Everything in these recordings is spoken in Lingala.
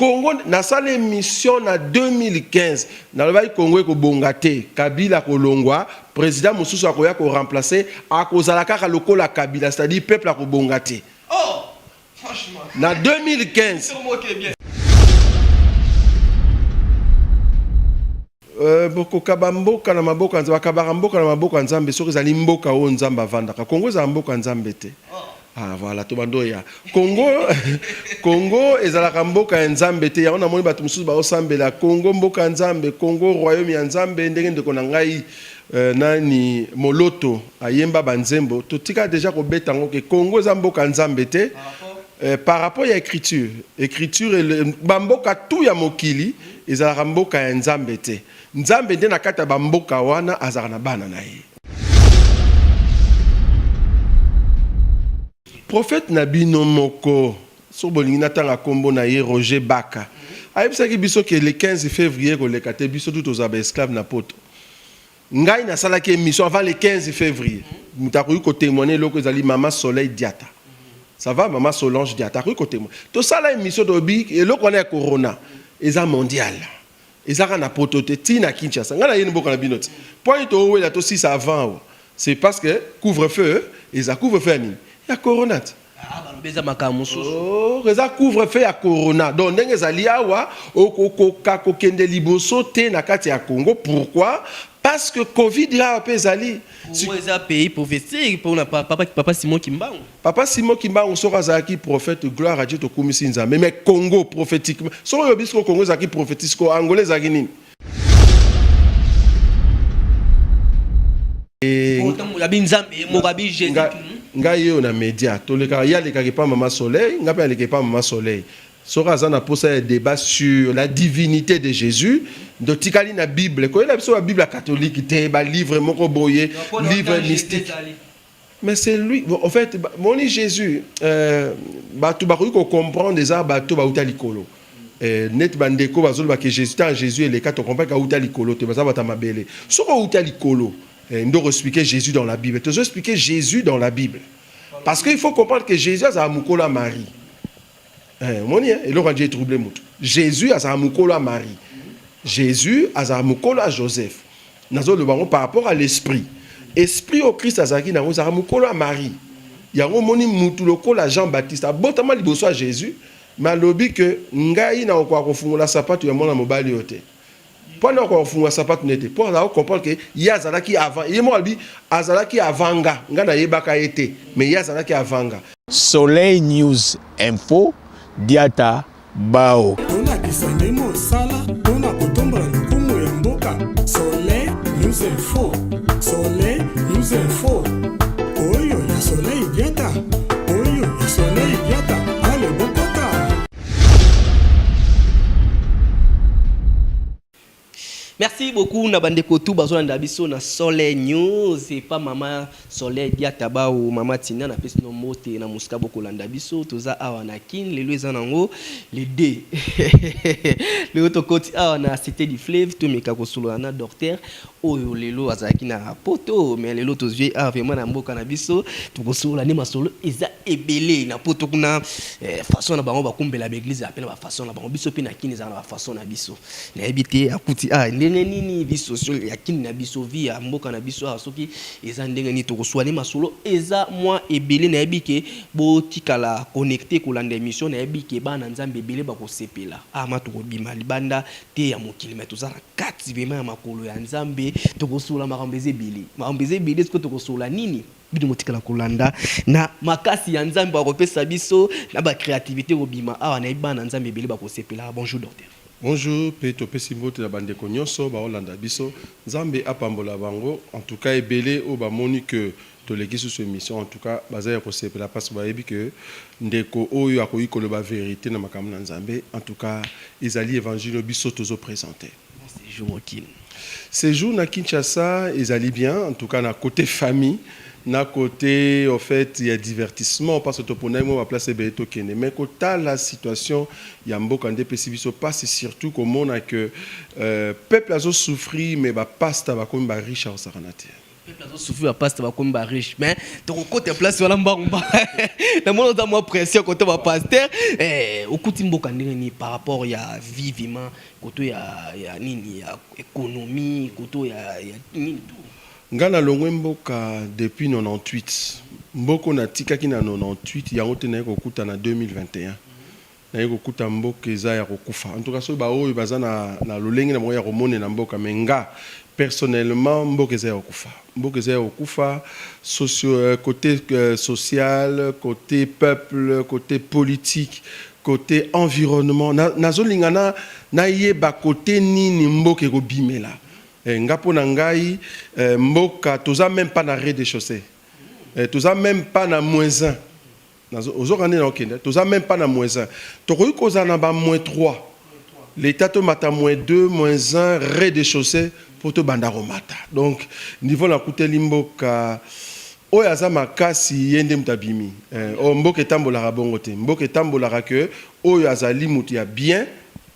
Congo na sala émission na 2015 na le Congo ko bongate Kabila ko longwa président Mosusu akoya ko remplacer akozala kaka lokola Kabila, c'est-à-dire peuple a ko bongate. Oh franchement na 2015 boko kabamboka na maboka nzamba kabaramboka na maboka nzambe soki ezali mboka o nzamba vandaka Congo za mboka nzambe te. Ah voilà to bando ya Congo ezalaka mboka ya nzambe te ya ona moni bato mususu ba osambela Congo mboka nzambe Congo royaume ya nzambe ndenge ndeko na ngai nani moloto ayemba banzembo totika déjà ko betango ke Congo za mboka nzambe te par rapport à écriture bamboka tout ya mokili ezalaka mboka ya nzambe te nzambe nde na kata bamboka wana azaka na bana na ye. Prophète Nabino Moko so bolingi natanga kombo na ye Roger Baka ayebisaki biso ke le 15 février ko lekate biso tout aux esclaves na poto ngai na salaki émission avant le 15 février mutakoyi ko témoigner loko ezali Mama Soleil Diata. Ça va, Maman Solange Diata, côté moi. Tout ça, là, émission d'Obi, et là, on est Corona, et ça mondial. Et ça, on a pototé, Tina Kinshasa. On a une bonne binot. Point où il y a aussi ça avant. C'est parce que couvre-feu, et ça couvre-feu, il y a Corona. Ah, bah, le makamusu. Oh, ça couvre-feu à Corona. Donc, on est allé à Wa, au Kende Liboso, Té, Nakati à Congo. Pourquoi? Parce que Covid a appelé Ali. Congo est un pays prophétique pour papa Simon Kimba. Papa Simon Kimba, on sera zaki prophète, gloire à Dieu, to kumisi nzambe. Mais Congo prophétiquement. Solo yobisco Congo zaki prophétique, angolais zaki nini. Ngai yo na média. Toleka ya leka pas Maman Soleil, ngapa leka pas Maman Soleil. Sora zana posa un débat sur la divinité de Jésus. De tikali na Bible. Quand il a la Bible catholique, te ba livre moko boye, livre mystique. Mais c'est lui. En fait, mon Jésus, tu vas comprendre des arbres, tu vas outa likolo. Net bandeko bazol ba que Jésus, tant Jésus et les quatre comprennent qu'à outa likolo, tu vas ça ta mabele. Sora outa likolo. On doit expliquer Jésus dans la Bible. Tu dois expliquer Jésus dans la Bible. Parce qu'il faut comprendre que Jésus a mukola Marie. Et là, j'ai troublé moutou. Jésus a sa mukola Marie. Jésus a sa mukola Joseph. Nazo le baron par rapport à l'esprit. Esprit au Christ a sa mukola Marie. Il y a un moni moutou le kola Jean-Baptiste. A botalement liboso à Jésus. Mais lobi que ngai na okwa kofungola sapatu ya mona mobali yote. Pendant qu'on fungola sapatu nete. Pour là comprendre que yazalaki avant. Il mo albi azalaki avanga. Ngana yebaka été. Mais yazalaki avanga. Soleil News Info Diata Bao. Soleil News Info. Soleil News Info. Oyo ya Soleil Diata. Oyo ya Soleil Diata. Allez, Bokota. Merci beaucoup Nabande Kotou Bazon Ndabiso na Soleil News et pas Maman Soleil Diata ba ou Maman Tina na pesi no mote na muska boko landabiso toza awa na kin les lois nango les D le autre côté awa na cité du fleuve to meka ko solo na docteur oyo lelo azaki na poto mais lelo to vie a vraiment na mboka na biso to ko solo ni masolo eza ebele na poto kuna façon na bango ba kumbela l'église appelle ba façon na bango biso pe na kin eza na façon na biso na ebité akuti nini biso ya kin na biso vie ya mboka na biso asoki eza ndenge ni to ko swani masolo eza moi ebele na ebike bo tikala connecté ko landa émission na ebike bana nzambe ebele ba ko sepela ama to ko bima libanda te ya mokili mais to za 4 vema ya makolo ya nzambe to ko sola makambeze bili ce que to ko sola nini bido motikala ko landa na makasi ya nzambe ba ko pesa biso na ba créativité ko bima awa na ibana nzambe ebele ba ko sepela. Bonjour docteur. Bonjour, Peto Pesimote la bande Konyoso, Baolanda Biso, Zambe Apambola Bango, en tout cas, Ebele, Oba Monique, de l'équipe sur cette émission, en tout cas, Bazaïa Kosep, la passe Baebi, que Ndeko, Oyo, Akoyi, Koloba Vérité, Namakam Nzambe, en tout cas, ils allaient évangile Biso, Tozo présenté. C'est jour au Ces jours, na Kinshasa, ils allaient bien, en tout cas, na côté famille. Na côté, en fait, il y a divertissement parce que pour nous, on va placer Beto Kene. Mais côté la situation, il y a un beau candidat qui passe surtout comme on a que peuple a souffri, mais bah pasta va comme bah riche à Saranate. souffrir à pasteur comme riche mais ton côté place wala mbamba na mon dans moi pression côté va pasteur au côté mboka ndeni par rapport ya vivement côté ya nini ya économie côté ya nini tout ngana longwe mboka depuis 98 mboko na tikaki na 98 yango te na ko kuta na 2021 na ko kuta mboka eza ya kokufa en tout cas so ba oyo baza na lolenge na mo ya komone na mboka menga personnellement mboka eza ya kokufa mboka eza ya kokufa côté social côté peuple côté politique côté environnement nazolingana na yeba côté nini mboka ko bimela ngapo na ngai mboka toza même pas na rez-de-chaussée toza même pas na moins 1 ozokande na okende toza même pas na moins 1 tokoki koza na ba moins 3 l'état to mata moins 2 moins 1 rez-de-chaussée pour to banda romata donc niveau la kuteli mboka oyo aza makasi yende mutabimi mboka etambolaka bongo te mboka etambolaka ke oyo azali mutu ya bien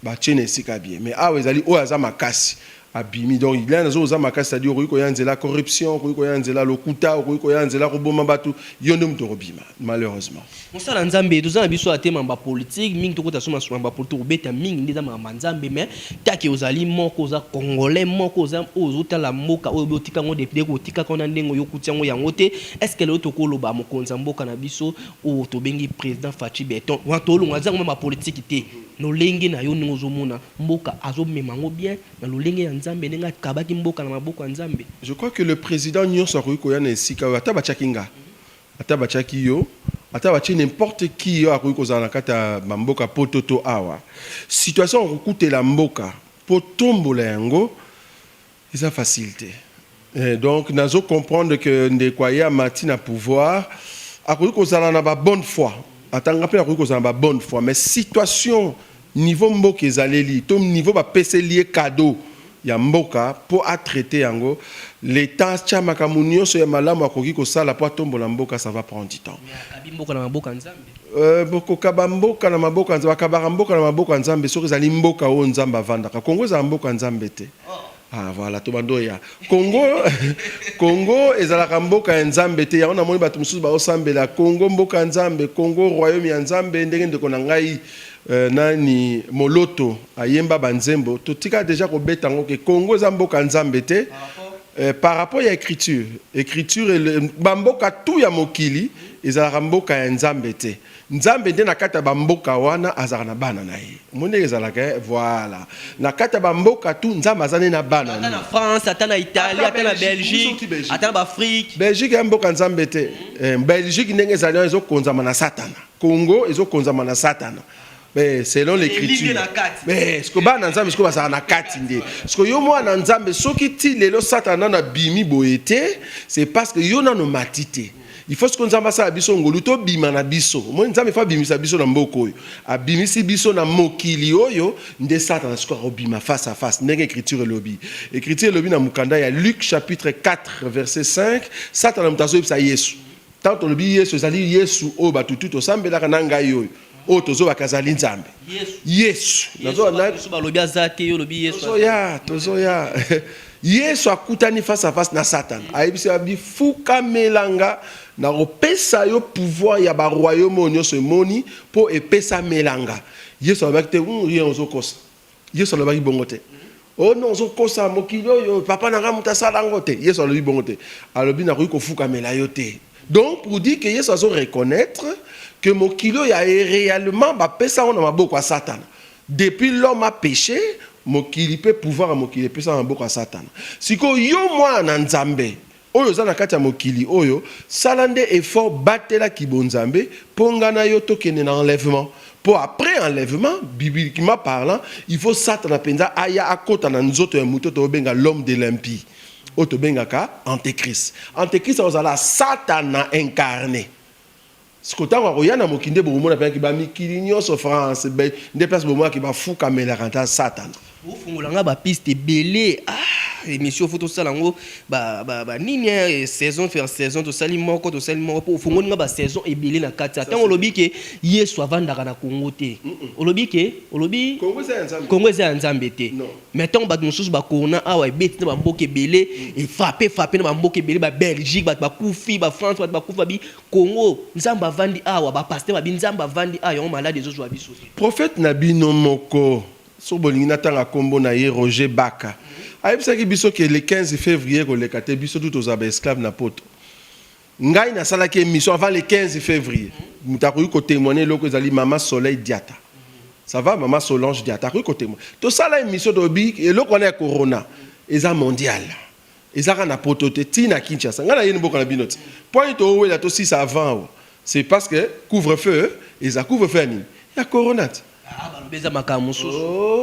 ba tiene esika bien mais awa ezali oyo aza makasi abimi donc il y a des choses makasi c'est-à-dire ko yanzela corruption ko yanzela lokuta ko yanzela ko bomba batu yondo muto robima malheureusement mosala nzambe tozana biso atema mba politique mingi tokota soma soma mba politique obeta mingi ndeza mba nzambe mais taki ozali moko za congolais moko za ozota la mboka oyo botika ngo depuis ko tika kona ndengo yokutia ngo yango te est-ce que le tokoloba mokonza mboka na biso o tobengi président Fachi Beton wa tolunga za mba politique te no lenge na yo ningo mona mboka azomema ngo bien na lolenge ya nzambe nenga kabaki mboka na maboko ya nzambe. Je crois que le président nyonso akoki yana esika ataba chakinga ataba chakio ataba chi n'importe qui yo akoki kozana kata mboka pototo awa situation okutela mboka potombola yango eza facilité donc nazo comprendre que ndekwa matina pouvoir akoki kozana na ba bonne foi atanga pe akoki kozana ba bonne foi mais situation niveau mboka ezaleli to niveau ba pese lié cadeau ya mboka pour a traiter yango l'état chama kamunio so ya malamu akoki ko sala po tombola mboka ça va prendre du temps mboka na mboka nzambe boko kabamboka na mboka nzambe kabara mboka na mboka nzambe so ezali mboka o nzamba vandaka Kongo za mboka nzambe te ah voilà to bando ya Congo ezalaka mboka ya nzambe te ya ona moni batu mususu ba osambela Congo mboka nzambe Congo royaume ya nzambe ndenge ndeko na ngai nani moloto ayemba banzembo totika déjà ko betango ke Congo za mboka nzambe te par rapport à écriture bamboka tout ya mokili ezalaka mboka ya nzambe te nzambe nde na kata bamboka wana azala na bana na ye monde ezalaka voilà na kata bamboka tout nzambe azane na bana na France ata na Italie ata na Belgique ata na Afrique Belgique ya mboka nzambe te Belgique ndenge ezali ezokonzama na satana Congo ezokonzama na satana mais selon l'écriture mais ce que bana nzambe ce que basa na kati nde ce que yo mwana nzambe soki ti lelo satana na bimi boete c'est parce que yo na no matite il faut ce que nzamba sa biso ngolu to bima na biso mo nzambe fa bimisa biso na mboko oyo abimisi biso na mokili oyo nde satana ce ko bima face à face ndenge écriture lobi na mukanda ya Luc chapitre 4 verset 5 satana mutazo bisa Yesu tant to lobi Yesu ezali Yesu o batutu to sambelaka na ngai oyo o tozo bakazali nzambe Yesu nazo na balobi azate yo lobi Yesu tozo ya Yesu akutani face à face na Satan ayebisa bifuka melanga na opesa yo pouvoir ya ba royaume nyonso moni po epesa melanga Yesu abakite rien ozokosa Yesu alobaki bongo te oh non ozokosa mokili oyo papa na ngamuta sala ngo te Yesu alobi bongo te alobi na ko fuka melayo te donc pour dire que Yesu azo reconnaître que mokili oyo réellement ba pesa on na maboko ya Satan depuis l'homme a péché mokili pe pouvoir a mokili pesa na maboko ya Satan siko yo mwana nzambe oyo za na kati ya mokili oyo salande effort batela kibonzambe pongana yo tokene na enlèvement pour après enlèvement bibliquement parlant il faut Satan penza aya akota na nzoto ya muto to benga l'homme de l'impie oto benga ka antéchrist ozala Satan incarné Skotanga royana mokinde bomona pe ki ba mikili nyonso France nde place bomona ki ba fuka mela kanta Satan ofungolanga ba piste belé émission photo salango nini saison faire saison to sali moko pour fongoni nga ba saison ebele na kati tant olobi ke yesu avandaka na Congo te olobi Congo za nzambe te mais tant ba mususu ba corona awa ebeti na ba mboka ebele et frapper na ba mboka ebele ba Belgique ba kufi ba France ba kufa bi Congo nzamba vandi awa ba pasteur ba nzamba vandi awa on malade zo zo biso prophète nabino moko so bolingi natanga kombo na ye Roger Baka ayebisaki biso ke le 15 février koleka te biso tout aux esclaves na poto ngai nasalaki émission avant le 15 février mutakoyi ko témoigner loko ezali Mama Soleil Diata ça va Mama Solange Diata koyi ko témoigner to sala émission dobi eloko na corona eza mondial ezaka na poto te tina Kinshasa ngana yeni boka na binoti point to wela to 6 avant c'est parce que couvre-feu eza couvre-feu ni ya corona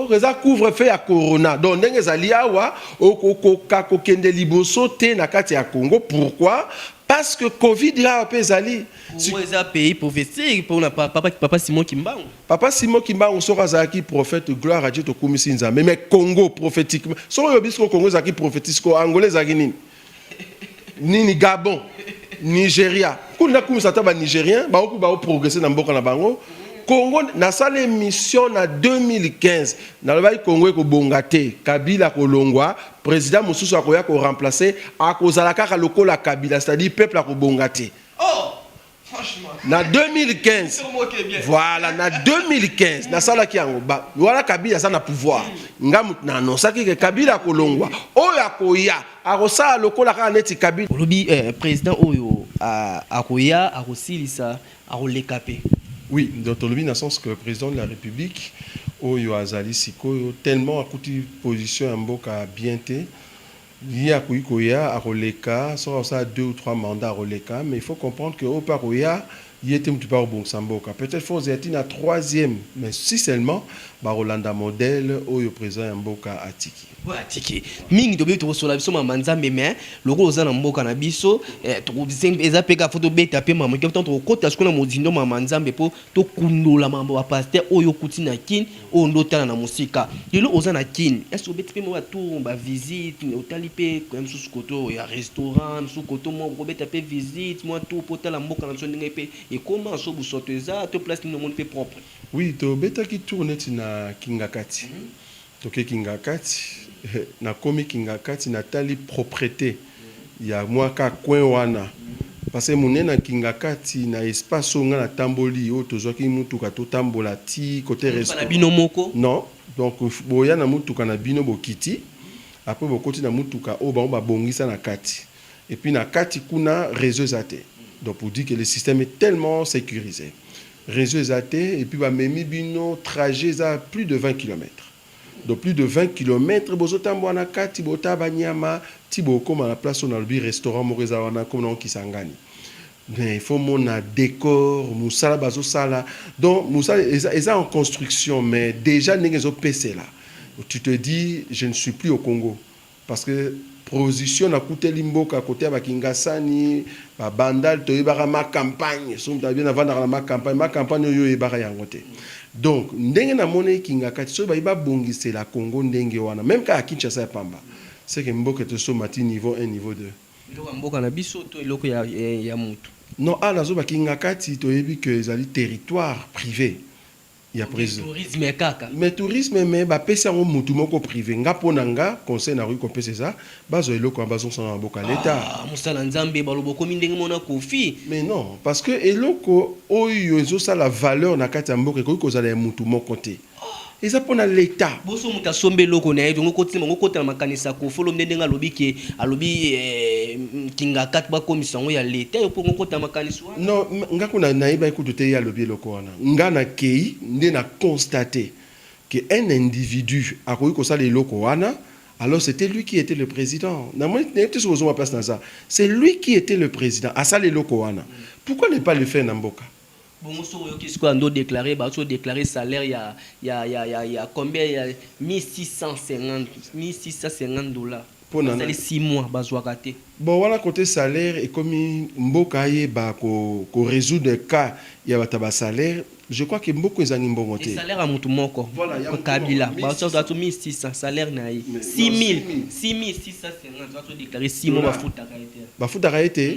reza couvre-feu ya corona donc ndenge ezali awa okokoka kokende liboso te na kati ya Congo. Pourquoi? Parce que Covid là ezali c'est un pays prophétique pour papa Simon Kimbangu sera zaki prophète gloire à Dieu to komisi nzambe mais Congo prophétiquement so yo biso Congo zaki prophétique ko angolais zaki nini Gabon Nigeria kuna kumisa ta ba Nigérien ba ko progresser na mboka na bango Congo na sale mission na 2015 na lobai Congo ko bongate Kabila kolongwa président mususu akoya ko remplacer akozala kaka lokola Kabila c'est-à-dire peuple ko bongate franchement na 2015 voilà na 2015 na sala ki yango ba wala Kabila ça na pouvoir ngamu na non saki ke Kabila kolongwa oya koya akosala lokola ka neti Kabila lobi président oyo akoya akosilisa akolekape. Oui, donc on le sens que le président de la République, Oyo Azali Siko, tellement a coûté position en boka bien té, il y a Koya, à Roleka, ça 2 ou 3 mandats à Roleka, mais il faut comprendre que au Paroya, il était un petit peu au bon Samboka. Peut-être faut être une troisième, mais si seulement, Rolanda modèle, Oyo président en boka Atiki. Ouais, Atiki. Mingi to beto so la biso mama nzambe mais loko oza na mboka na biso to bizeng eza peka photo beta pe mama ke tant to kota skona modindo mama nzambe po to kundola mambo ba pasteur oyo kuti na kin o ndotana na musika lelo oza na kin est-ce que beti pe mo tour ba visite otali pe comme sous koto ya restaurant sous koto mo ko beta pe visite moi tout pota la mboka na sondenge pe et comment so bu soteza to place no monde pe propre. Oui, to beta ki tourne na Kingakati. To ke Kingakati na komi Kingakati na tali propreté ya mwaka coin wana parce que munena Kingakati na espace nga na tamboli o tozoki mutuka to tambola ti côté restaurant bino moko non donc boya na mutuka na bino bokiti après bokoti na mutuka o ba bongisa na kati et puis na kati kuna réseau zate donc pour dire que le système est tellement sécurisé réseau zate et puis ba memi bino trajet à plus de 20 km. Donc plus de 20 km, bozotambo na kati botaba nyama tibo koma la place on a le restaurant Moreza wana comme non kisangani. Mais il faut mon décor, musala bazo sala. Donc musala est en construction mais déjà n'engezo PC là. Tu te dis je ne suis plus au Congo parce que position na coûté limboka côté ba Kingasani, ba Bandal to ibara ma campagne, so bien avant dans ma campagne yo ibara yangote. Donc ndenge na mone Kingakati so ba iba bongise la Congo ndenge wana même ka Kinshasa ya pamba c'est que mboka to so mati niveau 1 niveau 2 iloko mboka na biso to iloko ya mutu non ala zo ba Kingakati to yebi que ezali territoire privé ya président tourisme kaka mais tourisme mais ba pesa ngo mutu moko privé nga pona nga conseil na rue ko pesa ça bazo eloko bazo sona mboka l'état musala nzambe baloboko mindenge mona kofi mais non parce que eloko oyo ezo ça la valeur na kati ya mboka ko kozala mutu moko te eza pona l'état boso muta sombe loko na yezo ngoko tima ngoko tala makanisa ko folo ndenga lobi ke alobi Kingakati ba komisango ya l'état yo po ngoko tala makanisa non nga kuna naiba ekutu te ya lobi loko wana nga na kei nde na constater que un individu akoyi ko sala loko wana alors c'était lui qui était le président na moi n'était sur ma place dans ça c'est lui qui était le président à sala loko wana pourquoi ne pas le faire na mboka. Bon, qu'est-ce qu'on doit déclarer? Bah, tu déclarer salaire, il y a combien? Il y a $1650. nana. Les 6 mois, bazouaka te. Bon, voilà, côté salaire, et comme Mboka ba ko résoudre le cas, il y a ba salaire, je crois que Mboko est un mbongo te. Le salaire à Moutou Moko. Voilà, il y a Kabila. Bah, ça doit être 1600, salaire naï. 6650, tu vas te déclarer 6 mois, ba fout à caractère. Ba fout à caractère.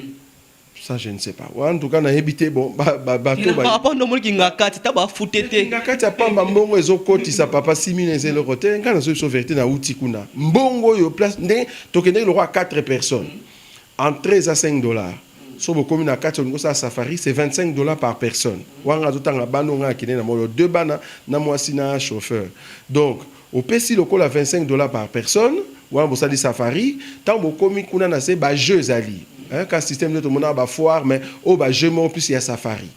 Ça, je ne sais pas. En tout cas, on a habité, bon, bateau. Par rapport à nous qui n'a pas tu as fouté. N'a pas pas mbongo ezo koti sa papa 6000 ezelo côté. Quand on se vérité na outi kuna. Mbongo yo place ne tokende le roi 4 personnes. En 13 à 5 dollars. So bo commune à 4 on ça safari c'est 25 dollars par personne. Wanga zotanga bano nga kine na mo 2 bana na mwasi na chauffeur. Donc au PC local à 25 dollars par personne. Wanga bo sali safari, tant bo commune kuna na se ba jeux ali. Quand système de tout le monde a foire, mais au bas jeu, en plus il y a safari.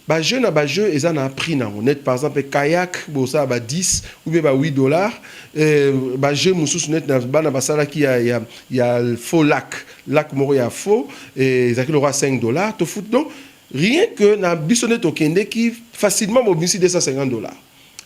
Bah jeu na bah jeu, ils en a pris na net par exemple kayak, bon ça bah 10 ou bien bah 8 dollars. Bah jeu moussous net na bah ça qui il y a le faux lac moro il y a faux et ça qui aura 5 dollars. Tout fout donc rien que na bisonnet au Kende qui facilement mobilise 250 dollars.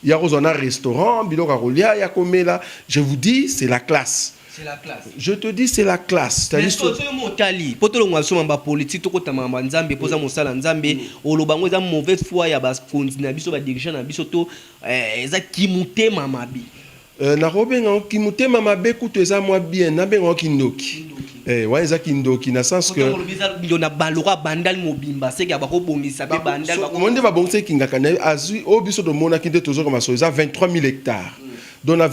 Il y a un restaurant, biloko rolia, il y a comme là, je vous dis c'est la classe. C'est la classe. Je te dis, c'est la classe. Mais c'est mon tali. Pour tout le monde, on va politique, tout le monde, Nzambe, posa mosala Nzambe, au lobango, ça mauvaise foi, ya bas fonds, na biso ba dirigeant, na biso to, ça kimute mamabi. Na robenga kimute mamabe kuto eza moi bien, na benga kindoki. Ouais, eza kindoki na sens que. Il y a balora bandal mobimba, c'est qu'il y a bako bongisa be bandal. Monde va bongisa kinga na azu au biso de mona kinde toujours comme ça, eza 23 000 hectares.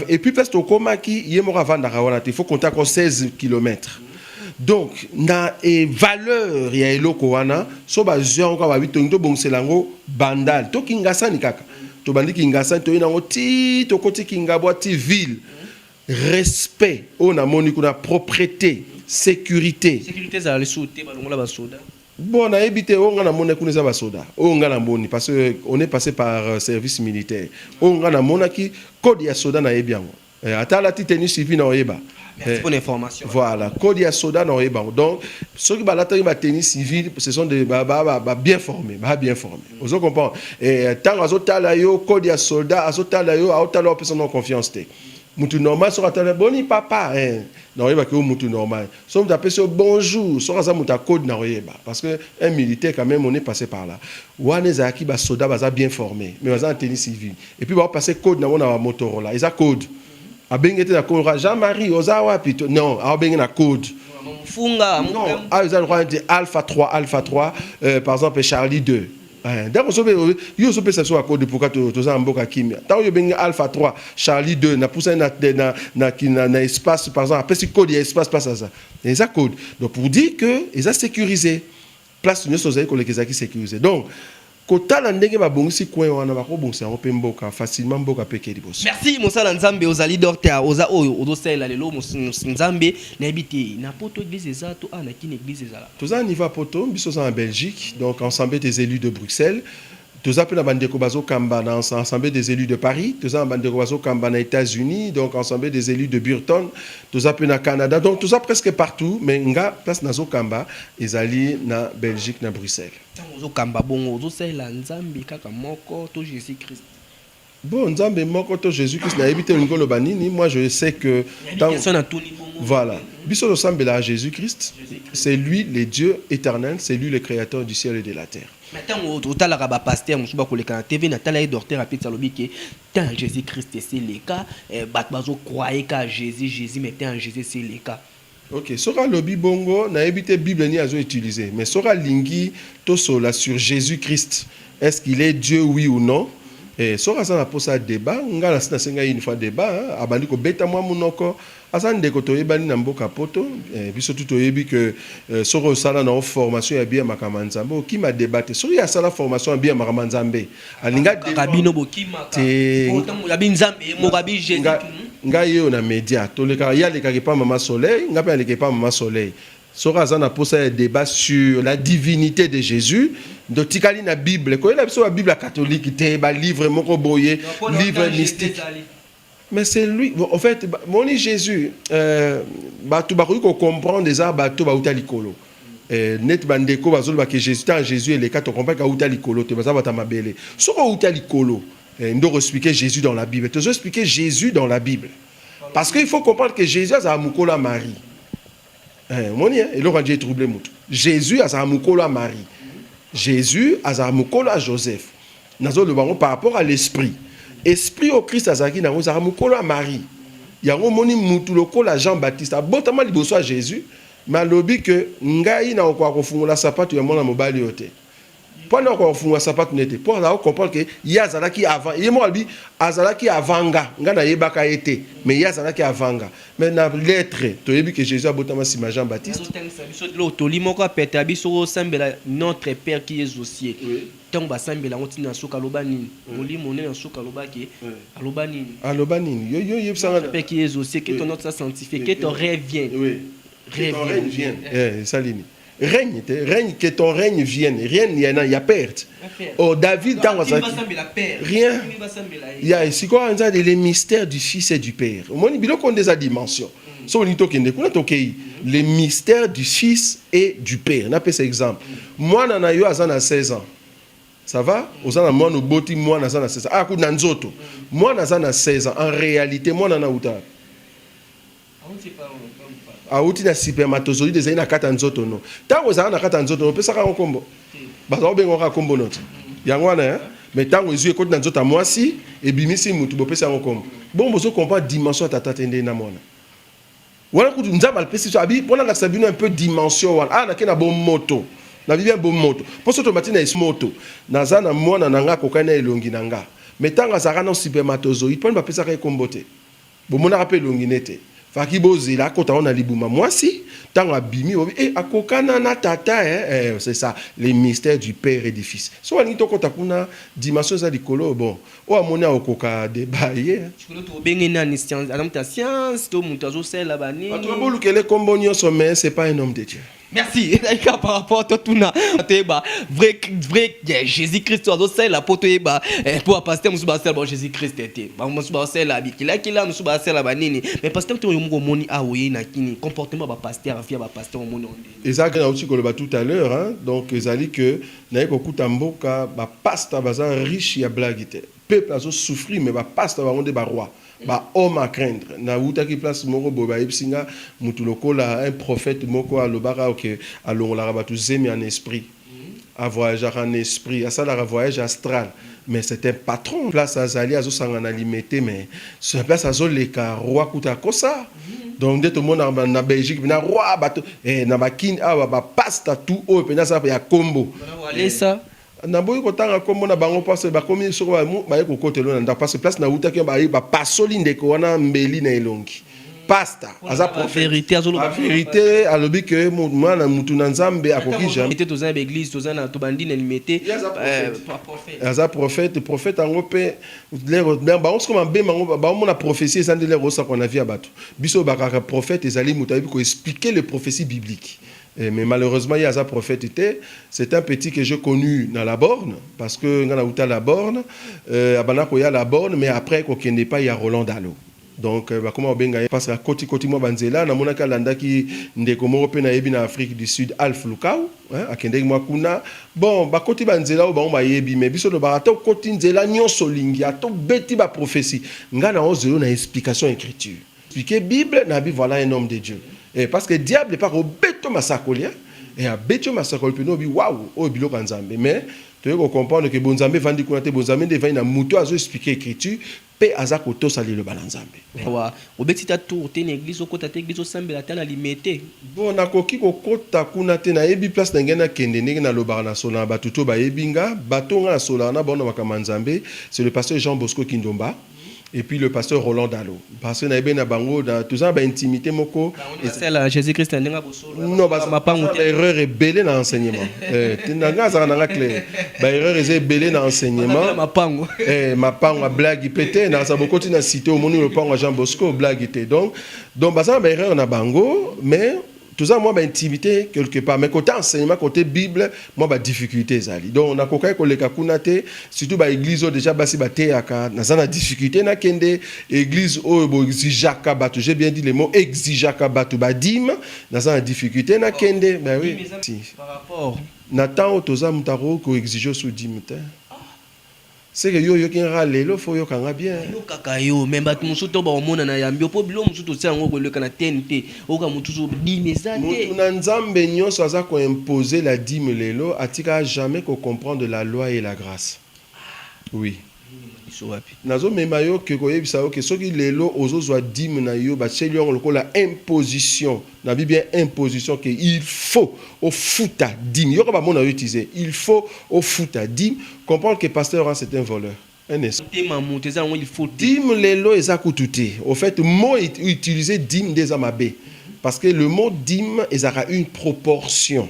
Et puis, parce que il faut compter encore 16 km. Donc, na e valeur ya eloko wana, so ba zio encore ba 8 to bon selango bandal. To kingasa ni kaka. To bandi kingasa to ina ngoti to koti kingabwa ti ville. Respect, on a moni kuna propreté, sécurité. Sécurité za le sauter balongola ba soda. Bon, on a évité, on a mon économie à soda. On a mon parce qu'on est passé par service militaire. On a mon qui code ya soda na bien. Ata la tenue civile na eba. Merci pour l'information. Voilà, code ya soda na eba. Donc ceux qui ba la tenue civile, ce sont des bien formés, bien formés. Vous comprenez? Et tant azotala yo code ya soldat, azotala yo azotala personne en confiance té. Moutou normal sera tellement boni papa non il va que moutou normal so m'appelle sur bonjour sera ça mouta code na oyeba parce que un militaire quand même on est passé par là waneza ki ba soda baza bien formé mais baza en tenue civile et puis va passer code na mona Motorola ils a code a bengete na code Jean-Marie ozawa pito non a bengete na code funga non a ils a droit de Alpha 3 par exemple Charlie 2. Donc, il y a un code pour que tu Alpha 3, Charlie 2, na poussé na espace, par exemple, après ce code, il y a espace, place à ça. Il y a un code. Donc, pour dire que ils ont sécurisé, place une société que les ont sécurisé. Donc, kota la ndenge ba bongisi coin wana ba ko bongisa on pe mboka facilement mboka peke liboso. Merci mosala Nzambe ozali docteur oza oyo odosela lelo Nzambe na habité na poto église ezato na kine église ezala. Toza niveau poto biso en Belgique donc ensemble des élus de Bruxelles. Toza pe na bandeko bazo kamba na ensemble des élus de Paris, toza bandeko bazo kamba na États-Unis donc ensemble des élus de Burton, toza pe na Canada donc toza presque partout mais nga place nazo kamba ezali na Belgique na Bruxelles. Ozo kamba bongo ozo sela Nzambe kaka moko to Jésus Christ. Bon Nzambe moko to Jésus Christ na ebité ngolo banini moi je sais que voilà biso lo sambela Jésus Christ c'est lui le Dieu éternel c'est lui le créateur du ciel et de la terre. Maintenant otalaka ba pasteur musuba koleka na TV na tala docteur apita lobiki tant Jésus Christ c'est le cas bat bazo croire que Jésus mais tant Jésus c'est le cas. Ok, sera lobby bongo na ebité Bible ni azo utilisé mais sera lingi to sola sur Jésus-Christ. Est-ce qu'il est Dieu oui ou non? Et sera ça na posa débat, ngala sina senga une fois débat, abandi ko beta moi munoko, asa ndeko to yebani na mboka poto, biso tout oyebi que sora sala na formation ya bien makamanzambe, qui m'a débatté. Sori ya sala formation bien makamanzambe. Alinga kabino bokima ka. Ya binzambe mo kabi Jésus. Ngai yo na média toleka ya leka pas Maman Soleil nga pa leka pas Maman Soleil sora za na posa débat sur la divinité de Jésus de tikali na Bible ko la Bible catholique te ba livre moko boye livre mystique mais c'est lui en fait mon Jésus ba tu ba ko comprendre des ba to ba utali kolo net bandeko bazolo ba que Jésus tant Jésus et les quatre comprendre ka utali kolo te ba za ba ta mabele soko utali kolo. Nous expliquer Jésus dans la Bible. Tu expliquer Jésus dans la Bible. Parce qu'il faut comprendre que Jésus a mukolo Marie. Et là, on troublé mutu. Jésus a mukolo Marie. Jésus a mukolo Joseph. Nazo le baron par rapport à l'esprit. Esprit au Christ azaki na a mukolo Marie. Yango moni mutu lokola Jean-Baptiste. Abotama liboso à Jésus. Mais lobi que ngai na okwa kofungola sapato ya mona mobali yote. Pendant qu'on fout sapato n'était pour là comprendre que yazalaki avant il m'a dit azalaki avanga ngana yebaka été mais yazalaki avanga mais na lettre to yebi que Jésus a botama si Jean-Baptiste notre père qui est aussi tant basambela ngotina soka lobani molimo ne soka lobaki alobani yo yebsanga père qui est aussi que ton autre sanctifié que ton rêve vienne que ton règne vienne salini règne, que ton règne vienne. Rien, il y a perte. Oh, David, rien. Il y a ici quoi, on a les mystères du Fils et du Père. Au moins, il y a des dimensions. Les mystères du Fils et du Père. On appelle ça exemple. Moi, on a eu à 16 ans. Ça va? Aux ans, moi, nous boti, moi, on a 16 ans. Ah, coup, nanzoto. Moi, on a 16 ans. En réalité, moi, on a eu auti na spermatozoïde ezali na kata nzoto no tango ezala na kata nzoto opesaka nkombo baza bengoka nkombo noti yango wana mais tango ezwi ekoti na nzoto ya mwasi ebimisi mutu bopesa nkombo bon bozo comprendre dimension tata tende na mona wana kutu nzamba alpesi so abi pona la sabino un peu dimension wana na kena bon moto na bien bon moto poso to matina es moto naza na mwana nanga kokana elongi nanga mais tango azaka na spermatozoïde pona bapesa ka nkombo te bomona rappel elongi nete faki bozela kota on a libuma mwasi tango abimi akokana na tata c'est ça les mystères du père et du fils so ani to kota kuna dimension za likolo bon o amona okoka débailler tu to bengi na science adam ta science to mutazo sela bani to bolukele kombo nyonso mais c'est pas un homme de Dieu. Merci. Par rapport à tout na vrai Jésus Christ ozo sela poto eba pour pasteur musuba sela bon Jésus Christ était ba musuba sela bikila musuba sela banini mais pasteur to yomo moni awoye na kini comportement ba pasteur afia ba pasteur moni onde ezaka na uti koloba tout à l'heure hein donc ezali que na ekokuta mboka ba pasteur baza riche ya blagite peuple azo souffrir mais ba pasteur ba onde ba roi ba homme à craindre na utaki place moko boba ipsinga mutu lokola un prophète moko alobaka que alongola ba tu zemi en esprit à voyager en esprit à ça la voyage astral mais c'est un patron place azali azo sangana limité mais sur place azo leka roi kuta kosa donc dès tout le monde na Belgique na roi bato na bakini aba ba pasta tout o pena ça ya combo ça na boyi kotanga kombo na bango parce ba komi soko ba ye kokotelo na parce place na utaki ba pasoli ndeko wana mbeli na elongi pasta aza vérité la vérité alobi que mwana mutu na nzambe akoki jamais était dans l'église dans na tobandi na limité aza prophète ango pe lero ba on comme be mango ba on na prophétie ezande lero sa qu'on a vu abato biso ba prophète ezali mutu abi ko expliquer les prophéties bibliques. Mais malheureusement, il y a un prophète, c'est un petit que j'ai connu dans la borne, parce que dans la borne, il y a la borne, mais après, il n'y a pas, il y a Roland Dalo. Donc, comment on benga parce que côté moi banzela na mona kalanda ki ndeko moko pe na yebi na Afrique du Sud Alf Lukau akende moi kuna bon ba côté banzela o ba on ba yebi mais biso do ba to côté nzela nyonso lingi ato beti ba prophétie ngana ozelo na explication écriture expliquer Bible na bi voilà un homme de Dieu. Et parce que le diable n'est pas au béton massacolia et à béton massacol puis no bi waouh o bilo kanzambe mais tu veux comprendre que bonzambe vandi kunate bonzambe de vandi na muto azo expliquer écriture pe azako to sali le balanzambe wa obeti ta tour te na église okota te église osambela ta na limité bon na koki kokota kunate na yebi place na ngena kende ndenge na lobara na sona batuto ba yebinga batonga na sola na bona makamanzambe c'est le pasteur Jean Bosco Kindomba et puis le pasteur Roland Dalo parce que na ebena bango dans tout ça ba intimité moko et c'est là Jésus-Christ ndenga bosolo non ba erreur est belé dans enseignement tinanga za na clair ba erreur est belé dans enseignement mapango mapango blague pété na sa bokoti na cité au moni le pango Jean Bosco blague té donc ba ça ba erreur na bango mais tout ça moi ba intimité quelque part mais côté enseignement côté Bible moi ba difficulté zali donc na kokai ko leka kunate surtout ba église déjà basi ba teaka na za na difficulté na kende église o bo exijaka batu j'ai bien dit le mot exijaka batu ba dim na za na difficulté na kende ben oui par rapport na temps toza mutaro ko exiger sous dim te c'est que yo qui lelo faut yo kanga bien. Yo kaka yo même bat musuto ba omona na yambi po bilo musuto tsa ngo le kana TNT oka mutuzo dîme za te. Mutu na nzambe nyonso aza ko imposer la dîme lelo atika jamais ko comprendre la loi et la grâce. Oui. Nazo mema yo ke koyebisa yo ke soki lelo ozozwa dîme na yo ba cheli yo lokola imposition na Bible imposition que il faut au futa dîme yo ka ba mona yo utiliser il faut au futa dîme comprendre que pasteur c'est un voleur. Dîme lelo ezakutute au fait mot utiliser dîme des amabé parce que le mot dîme ezaka une proportion.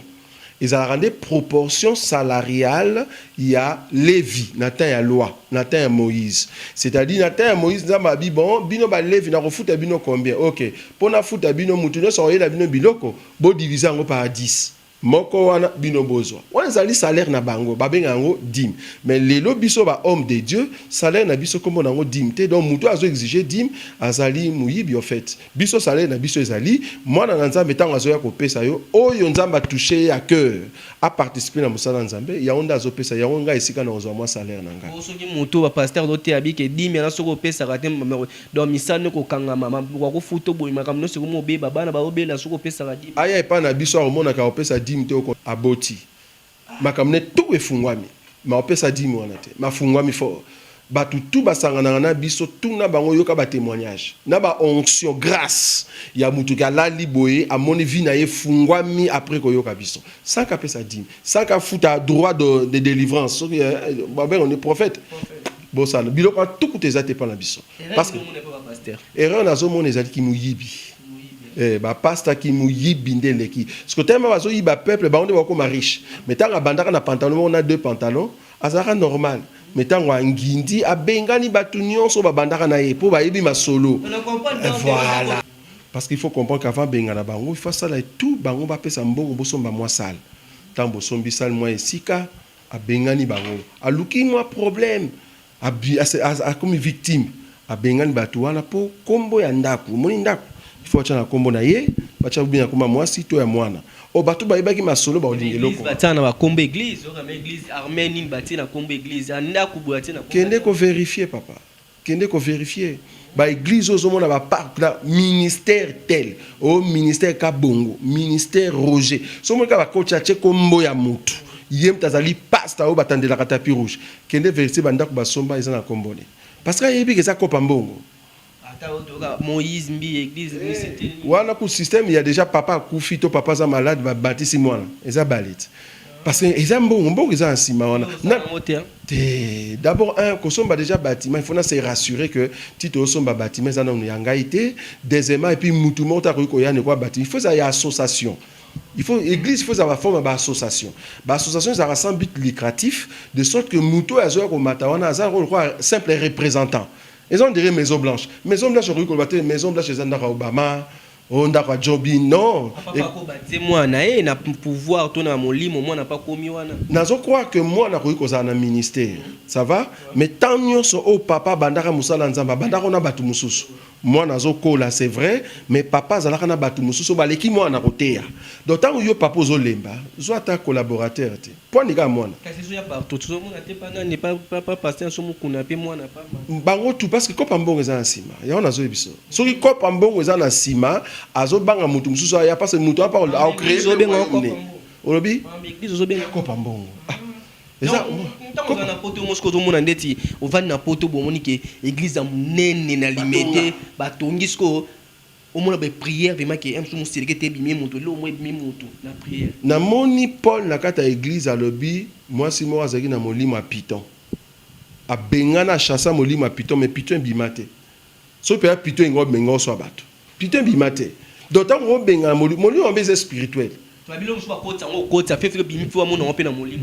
Ils ont rendu proportion salariale, il y a Lévi, Nathan et loi, Nathan et Moïse. C'est-à-dire, Nathan et Moïse, bon, bino ba Lévi, na refoute bino combien? Ok. Pour na foute bino moutoune, soye la bino biloko, bo divisé en par 10. Moko wana bino bozo. On zali salaire na bango, ba benga ngo dim. Mais lelo biso ba homme de Dieu, salaire na biso comme nango dim te. Donc muto azo exiger dim, azali muyibi en fait. Biso salaire na biso ezali, moi na nzambe tango azo ya ko pesa yo, oyo nzamba toucher à cœur, à participer na musala nzambe, ya onda azo pesa, ya onga esika na ozo moi salaire nanga. Soki muto ba pasteur do te abi ke dim ya soko pesa ka te do misano ko kanga mama ko futo boy makamno siko mo be baba na ba obela soko pesa ka dim. Aya epa na biso omona ka pesa dim aboti makamne tout efungwami ma opesa dimi wana te mafungwami fort batu tout basangana na biso tout na bango yoka ba témoignage na ba onction grâce ya mutu ka lali boye amoni vie na ye fungwami après ko yoka biso sans ka pesa dimi sans ka futa droit de délivrance so on est prophète bon ça biloko tout coûte ezate pa na biso parce que erreur na zo mon ezali ki muyibi ba pasta ki muyibi ndeleki parce que tellement bazo yiba peuple ba onde bako riche mais tant bandaka na pantalon on a deux pantalons azara normal mais tant ngindi abengani batu nyonso ba bandaka na ye po ba yibi masolo voilà parce qu'il faut comprendre qu'avant bengana bango il faut ça là tout bango ba pesa mbongo bosomba moi sale tant bosombi sale moi esika abengani bango aluki moi problème a comme victime abengani batu wana po kombo ya ndaku moni ndaku il faut que na kombo na ye bacha bien comme moi si to ya mwana o batu ba ibaki masolo ba olingelo ko batana ba kombo église o kama église arménie batina kombo église anda ku batina kende ko vérifier papa kende ko vérifier ba église ozomona ba parc la ministère tel o ministère kabongo ministère Roger somo ka ba kocha che kombo ya mutu yem tazali pastor o batandela ka tapis rouge kende vérifier banda ku basomba ezana kombo ne parce que yebi ke za kopa mbongo Moïse mbi église c'était wana ku système il y a déjà papa kufi to papa za malade ba bâtisse mwana eza balit parce que ils aiment bon ils ont un ciment wana d'abord un kosomba déjà bâtiment il faut se rassurer que tito somba bâtiment ça na yangaité deuxièmement et puis mutu mota ko ya ne quoi bâtiment il faut ça y association. Il faut église, il faut avoir forme d'association. L'association, ça a sans but lucratif, de sorte que Mouto et Azoa Matawana, ça a simple représentant. Ils ont des Maison Blanche. Maison Blanche, Maison Blanche, c'est Zandara Obama, Ondara Jobi, non. C'est moi, na pouvoir, tourner à mon lit, moi, n'a pas commis. Nazo crois que moi, n'a pas un ministère. Ça va? Mais tant mieux, au papa, Bandara Moussala Nzamba, Bandara, on a battu Moussous. Moi, nazo kola, c'est vrai, mais papa, Zalaka na battu Moussous, baleki moi, na rotea. D'autant que yo papa, Zolemba, zo ta collaborateur. Point de moi. Bango tout parce que kopa mbongo eza na sima. Ya on azo biso. Soki kopa mbongo eza na sima, azo banga mutu mususu ya parce que mutu a parole a créer olobi église zo benga kopa mbongo. Eza on na poto mosko to mona ndeti on va na poto bomoni ke église a munene na limité batongisko au moins ba prière vraiment que aime sous célébrer te bimé moto le au moins bimé moto na prière na moni Paul na kata église à lobby moi si moi azaki na molimo a piton a bengana chassa molimo a piton mais piton bimate so pe piton ngo bengo so bato piton bimate d'autant ngo benga molimo en base spirituel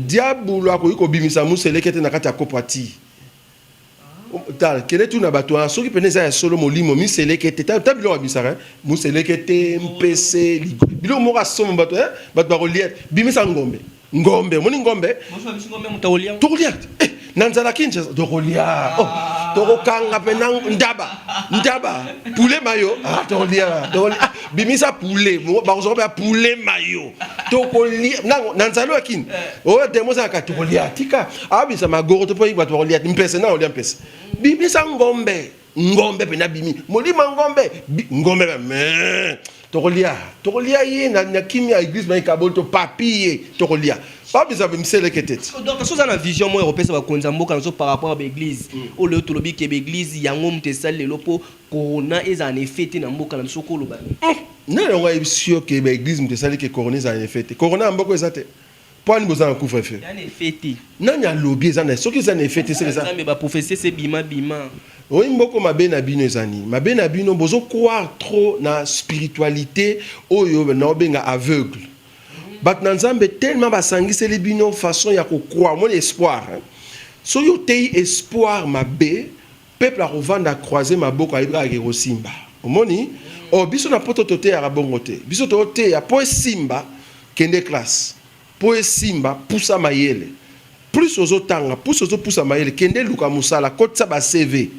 diable akoki bimisa muselekete na kati ya kopati tal kele tu na bato soki pene za ya solo molimo miselekete ta bilo bisara muselekete mpc bilo moko somo bato bato ba relier bimisa ngombe moni ngombe to relier nanzala kinja de relier tokokanga pena ndaba poulet mayo tokolia bimisa poulet bakozoba poulet mayo tokolia nanzalo akini demoza ka tokolia tika abisa magoro to poyi bato kolia mpese na olia mpese bimisa ngombe pena bimi molima ngombe me tokolia ye na kimia église ba kabol to papier tokolia pas besoin de me sélectionner tête. Donc ça na vision moi européen ça va konzamboka nazo par rapport à l'église au le to lobi ke l'église yango mtesal le lopo corona est en effet na mboka na soko loba na on est sûr que l'église mtesal ke corona est en effet corona mboko ezate pour nous besoin couvre feu en effet non ya lobby ezana ce qui est en effet c'est ça mais ba prophétie c'est bima oui, mboko mabena bino ezani mabena bino bozo croire trop na spiritualité oyo na obenga aveugle bat nanzambe tellement basangise les bino façon ya ko croire mon espoir so yo tei espoir mabe peuple a revendre croiser maboko ayebra ke simba omoni o biso na poto tote ya bongote biso tote ya po simba kende classe po simba poussa mayele plus ozotanga plus ozopusa mayele kende luka musala kotsa ba CV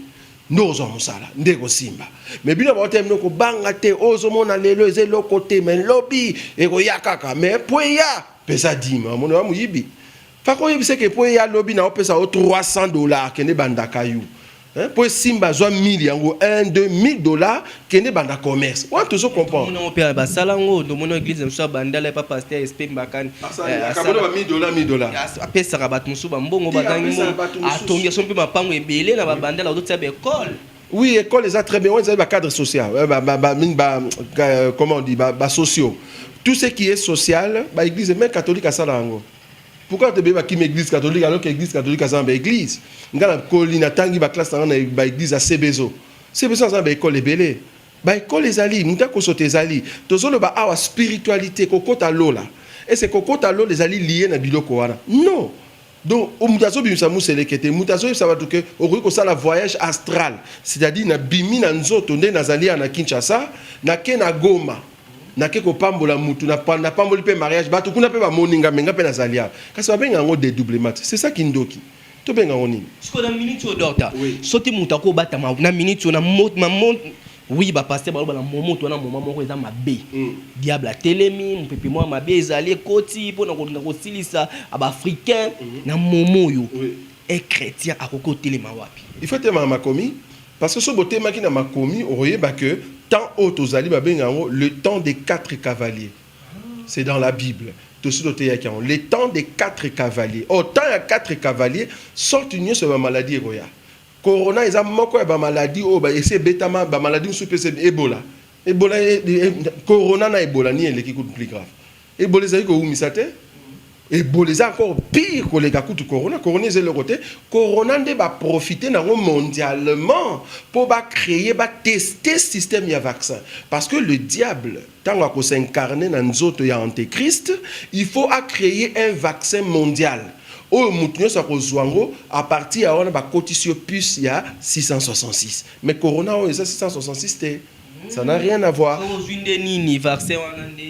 nozo musala ndeko simba mais bino ba otem noko banga te ozo mona lelo ezelo côté mais lobby eko yakaka mais poya pesa dima mona wa muyibi fa ko yebise ke poya lobby na opesa o $300 kende bandaka yu pour simba zo 1000 yango 1-2 $1000 kende banda commerce on toujours comprendre on opéra ba salango do mona église so bandala pa pasteur SP mbakani akabona ba $1000 apesa rabat musu ba mbongo bakangi mo atongi so mpe mapango ebele na ba bandala ozotia ba école. Oui, école est très bien. On a cadre social, comment on dit, sociaux. Tout ce qui est social, l'église même catholique à Salango. Pourquoi tu es qui l'église catholique alors que l'église catholique a une église? Ngala kolina tangi ba classe dans l'église à Sebezo. Sebezo dans l'école est belle. Ba école les ali, muta ko sote zali. Tozolo ba awa spiritualité kokota lola. Et c'est kokota lola les ali liés na biloko wana. Non. Donc, au mutazo bimisa muselekete, mutazo ça va tout que au ko sala voyage astral, c'est-à-dire na bimi na nzoto nde nazali na Kinshasa, na kena Goma, na ke ko pambola mutu na pamboli pe mariage, ba to kuna pe ba moninga menga pe nazalia. Kasi ba benga ngo dédoublement. C'est ça qui ndoki. To benga ngoni. Siko na minute o docteur. Soti mutako bata na minute na mot oui ba pasteur ba na momo to na moma moko eza mabe diable a telemi mpepe moi mabe ezali koti pona ko silisa aba africain na momo yo et chrétien akoko telema wapi il faut tellement makomi parce que ce boté maki na makomi oyeba que temps autozali ba bengango le temps des 4 cavaliers c'est dans la Bible le temps des 4 cavaliers autant il y a 4 cavaliers sortent une sur la maladie roya corona eza moko ya ba maladie o ba ese betama ba maladie soupe c'est Ebola corona na Ebola ni eleki coup plus grave Ebola ezali ko umisate Ebola eza encore pire que les coups de corona est le côté corona nde ba profiter na mondialement pour ba créer ba tester système ya vaccin parce que le diable tant qu'on s'incarner dans nzoto ya antéchrist il faut créer un vaccin mondial. Oh, moutonio ça kozwango à partir à on ba cotisio plus il y a 666 mais corona on est 666 ça n'a rien à voir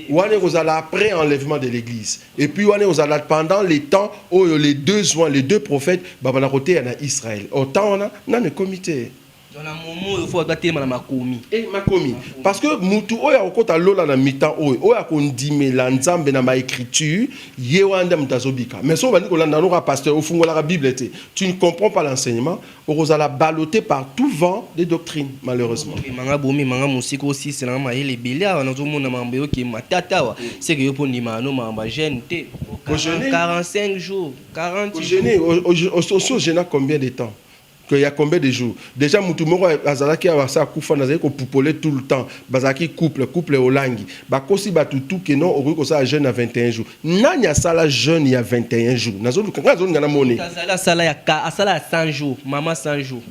on est aux après enlèvement de l'église et puis on est aux pendant les temps où les deux joints les deux prophètes ba na côté en Israël autant on a un comité dans la moment il faut battre na makomi et makomi parce que mutu oya okota lola na mitan oya kondime la nzambe na ma écriture yewanda mtazobika mais so bani ko landa no pasteur au fungola la Bible tu ne comprends pas l'enseignement orozala baloté par tout vent des doctrines malheureusement manga bomi manga musiko aussi c'est na ma ele belé na zo mona mambe yo ki matata wa c'est que yo poni mano mamba jeune te 45 jours 40 au jeune combien de temps qu'il y a combien de jours déjà mutumoko azalaki avasa kufa nazali ko poupoler tout le temps bazaki couple olangi bakosi batutu que non okiko ça jeune à 21 jours nanya sala jeune il y a 21 jours nazo luka zo ngana moni azala sala ya ka asala 100 jours maman 100 jours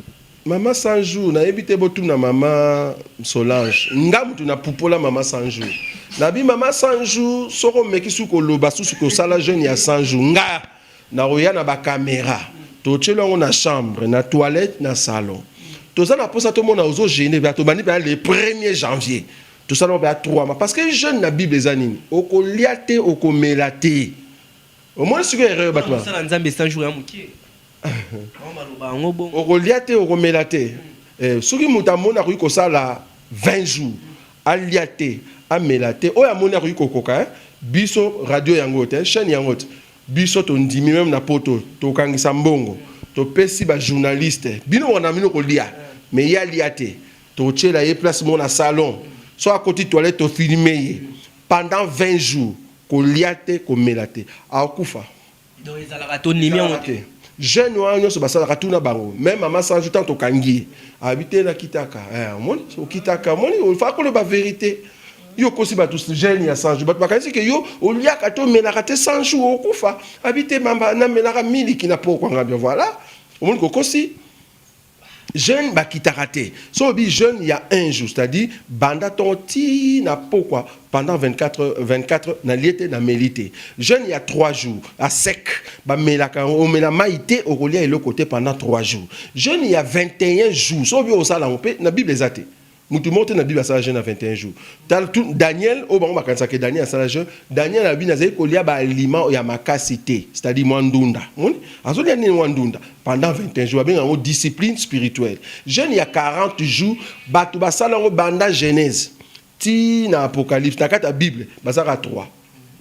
maman 100 jours na ebité botu na maman Solange ngamutu na poupola maman 100 jours na bi maman 100 jours soko meki suko loba suko sala jeune il y a 100 jours nga na roya na ba caméra to tchelongo na chambre na toilette na salon to ça na posa to mona ozo gêner ba to bani le 1er janvier to ça no ba 3 mois parce que jeune na Bible ezanini okoliate okomelate au moins sur erreur batwa ça na nzambe 100 jours ya mukie okolia te okomela te soki moto amoni akoki kosala 20 jours alia te amela te oyo amoni akoki kokoka biso radio yango te chaîne yango te biso tondimi même na poto tokangisa mbongo topesi bajournaliste bino wana mino kolia mais ya lia te totiela ye place mo na salon so akoti toilette tofilme ye pendant 20 jours kolia te komela te akufa donc ezalaka tonimi yango te jeune wana nyonso basalaka tuna bango même mama sanju tant tokangi habité na kitaka omoni okitaka omoni ofa koloba vérité yo kosi bato jeune ya sanju bato bakanisi ke yo oliaka to melaka te sanju okufa habité mamba na melaka miliki na poko ngabia voilà omoni kokosi jeune bakitaka te so bi jeune il y a un jour c'est-à-dire banda tonti na pokwa pendant 24 na liete na melite jeune il y a 3 jours à sec ba melaka o mela maité au kolia le côté pendant 3 jours jeune il y a 21 jours so bi o sala mpe na bible ezate mutu monte na bible sala jeune à 21 jours Daniel o bango makanisa ke Daniel sala jeune Daniel abi na zai kolia ba aliment ya makasité c'est-à-dire mwandunda moni azolia ni mwandunda pendant 21 jours bien en discipline spirituelle jeune il y a 40 jours batu basala ngo banda Genèse ti na apocalypse na kata bible basaka 3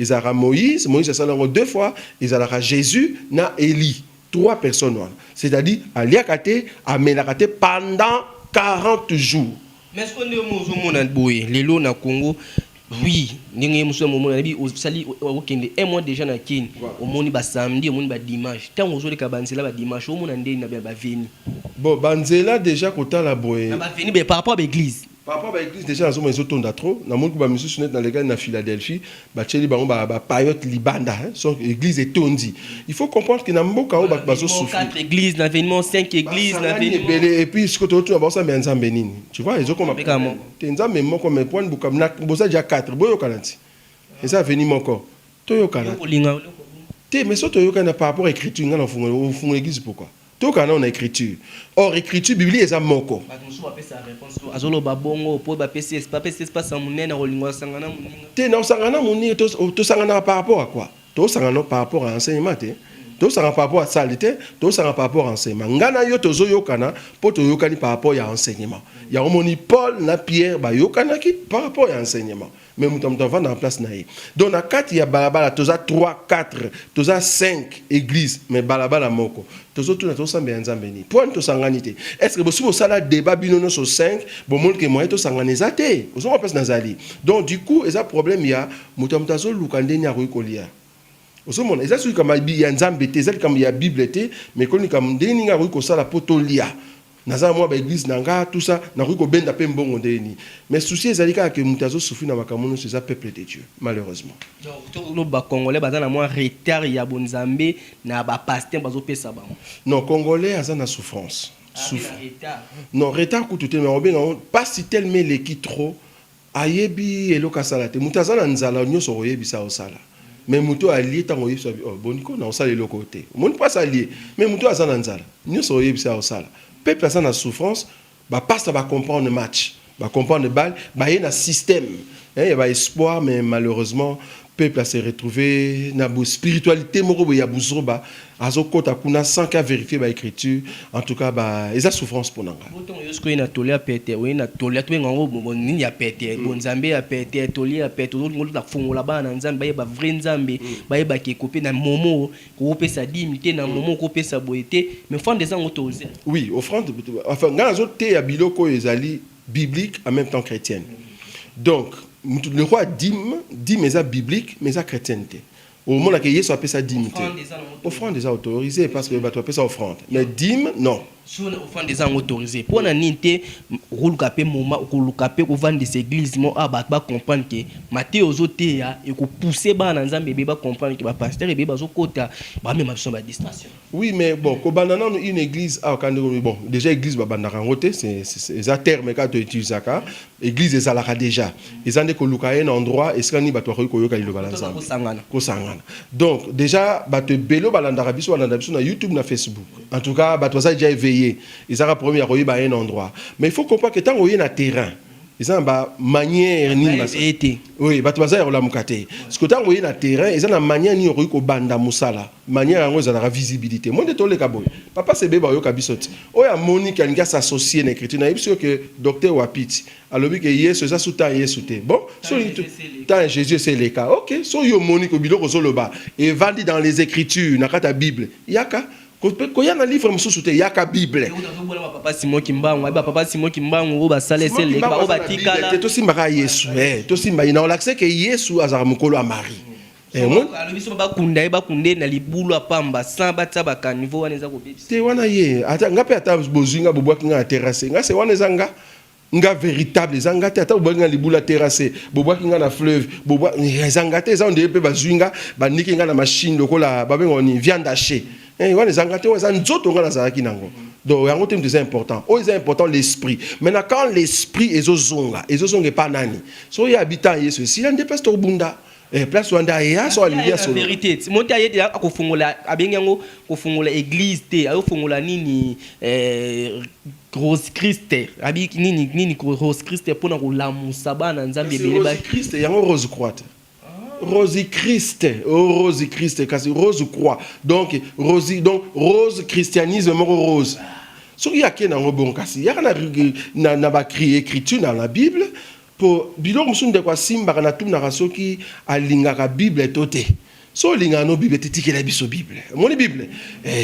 Isaac Moïse asala ngo 2 fois Isaac Jésus na Élie 3 personnes c'est-à-dire aliakate amenakate pendant 40 jours. Mais est-ce qu'on est au boy lelo na Congo oui ndenge muso momo na bi osali okende un mois déjà na Kenya omoni ba samedi omoni ba dimanche tant ozoli ka banzela ba dimanche omona ndeni na ba veni bon banzela déjà kotala boy na ba veni par rapport à l'église par rapport à l'église déjà nazo mezo tonda trop na monku ba misu sunet na l'église na Philadelphie ba tcheli bango ba période libanda so église etondi il faut comprendre que na mboka o ba zo souffrir 4 églises na événement 5 églises na événement et puis ce que tu ba ça mais nzambe nini tu vois ils ont comme te nzambe moko mais point buka na boza déjà 4 boyo kanati et ça venu moko toyo kana te mais so toyo kana par rapport à écriture ngana fungo église pourquoi tout quand on a écriture or écriture biblique est à moko azolo babongo po ba pcs pas espace munene rolingo sangana muninga te na sangana muninga to sangana par rapport à quoi to sangana par rapport à enseignement te to sangana par rapport à salité to sangana par rapport à enseignement ngana yo tozo yokana po to yokani par rapport à enseignement ya omoni Paul na Pierre ba yokana ki par rapport à enseignement mais mutam va dans place naïe donc na 4 ya balabala toza 3 4 toza 5 églises mais balabala moko tozo tuna to sambe nzambe ni point to sanganité est-ce que bosi sala débat binono sur 5 bon monde que moi to sanganiza te ozo place nazali donc du coup eza problème ya mutam tazo lukande nya ko kolia ozo mona eza sui comme ya nzambe te eza comme ya bible te mais koni comme ndeni nga ko sala potolia naza moi ba église nanga tout ça na ko benda pe mbongo ndeni mais souci ezalika que mutazo souffrir na makamono c'est ça peuple de Dieu malheureusement donc tout le ba congolais bazana moi retard ya bonzambe na ba pasteur bazo pesa ba non congolais azana souffrance non retard ko tout mais on pas si tellement l'équi trop ayebi eloka salate mutazana nzala nyoso oyebi sa osala mais muto allié tango yebi oh boniko na osala eloko te mon pas allié mais muto azana nzala nyoso oyebi sa osala peuple a na souffrance ba pasteur va comprendre le match va comprendre le bal ba y a un système il y a espoir mais malheureusement peuple a se retrouvé na bo spiritualité moko ya buzoba azokota kuna sans qu'à vérifier ba écriture en tout cas ba eza souffrance pour nanga boton yosko ina tolia pete we na tolia to ngango nini ya pete bonzambe ya pete tolia pete ngolo na fungola bana nzambe ba vrai nzambe ba ba ke kopé na momo ko pesa dimité na momo ko pesa boité mais fond des angotose oui offrande enfin ngana zote ya biloko ezali biblique en même temps chrétienne donc le roi dîme est biblique mais ça chrétienté au moment que Jésus appelle ça dîme offrande déjà autorisé parce que tu appelles ça offrande mais dîme non sur offrande déjà autorisé pour na nité rulukape moma kulukape ko vendre des églises mo ba comprendre que Matthieu ozote ya et ko pousser ba na nzambe ba comprendre que ba pasteur be ba zokota ba même abso ba distraction oui mais bon ko banana une église bon déjà église ba bandaka ngote c'est ça terme ka to utiliser ka église ezalaka déjà ezande ko luka un endroit escani ba to ko yoka ilo balanza ko sangana donc déjà ba te belo balandaka biso na YouTube na Facebook en tout cas ba to ça déjà éveillé ils ont premier à un endroit mais il faut comprendre que tant qu'on est na terrain ils ont ba manière ni ba oui bato baza ya la mukate ce que tant na terrain ils ont la manière ni ko banda musala manière yango za la visibilité monde to le kaboy papa se beba yo kabisoti o ya Monique alinga s'associer na écriture na yebso que docteur Wapiti alobi que Yesu za suta Yesu te bon so tant Jésus c'est le cas OK so yo Monique biloko zo loba et vandi dans les écritures na kata Bible yaka ko ya na livre mususu te yaka Bible papa Simon Kimbangu ba salese le ba batikala to simba Yesu to simba ina l'accès que Yesu azara mukolo a Marie alobiso bakunde na libulu apamba sans batsa baka niveau wana eza kobebisa te wana ye ata ngape ata bozinga bobwaki nga terrasse nga se wana zanga nga véritable zanga te ata bobwaki nga libulu terrasse bobwaki nga na fleuve bobwa zanga te za onde pe bazwinga baniki nga na machine lokola babengo ni viande hachée wana zanga te wana nzoto nga na zalaki nango. Donc, c'est important. Oh, c'est important l'esprit. Maintenant, quand l'esprit est zonga pas nani. So y habitant Yesu, si on dépasse au bunda, place où on a ya so alilia so. La vérité. Monte aye dia ko fungola abenyango ko fungola église te, ayo fungola nini Rose Christ. Abi nini Rose Christ pour na ko lamusa bana nzambe bele ba Christ yango rose croix. Rose Christ, Rose Christ, kasi Rose croix. Donc rose christianisme rose. Ce qui a qu'un bon kasi, ya na ba crier écriture dans la Bible pour bilo musunde kwa simba na tum na rasoki alinga ka Bible toté. So linga no Bible tiki la biso Bible. Mon Bible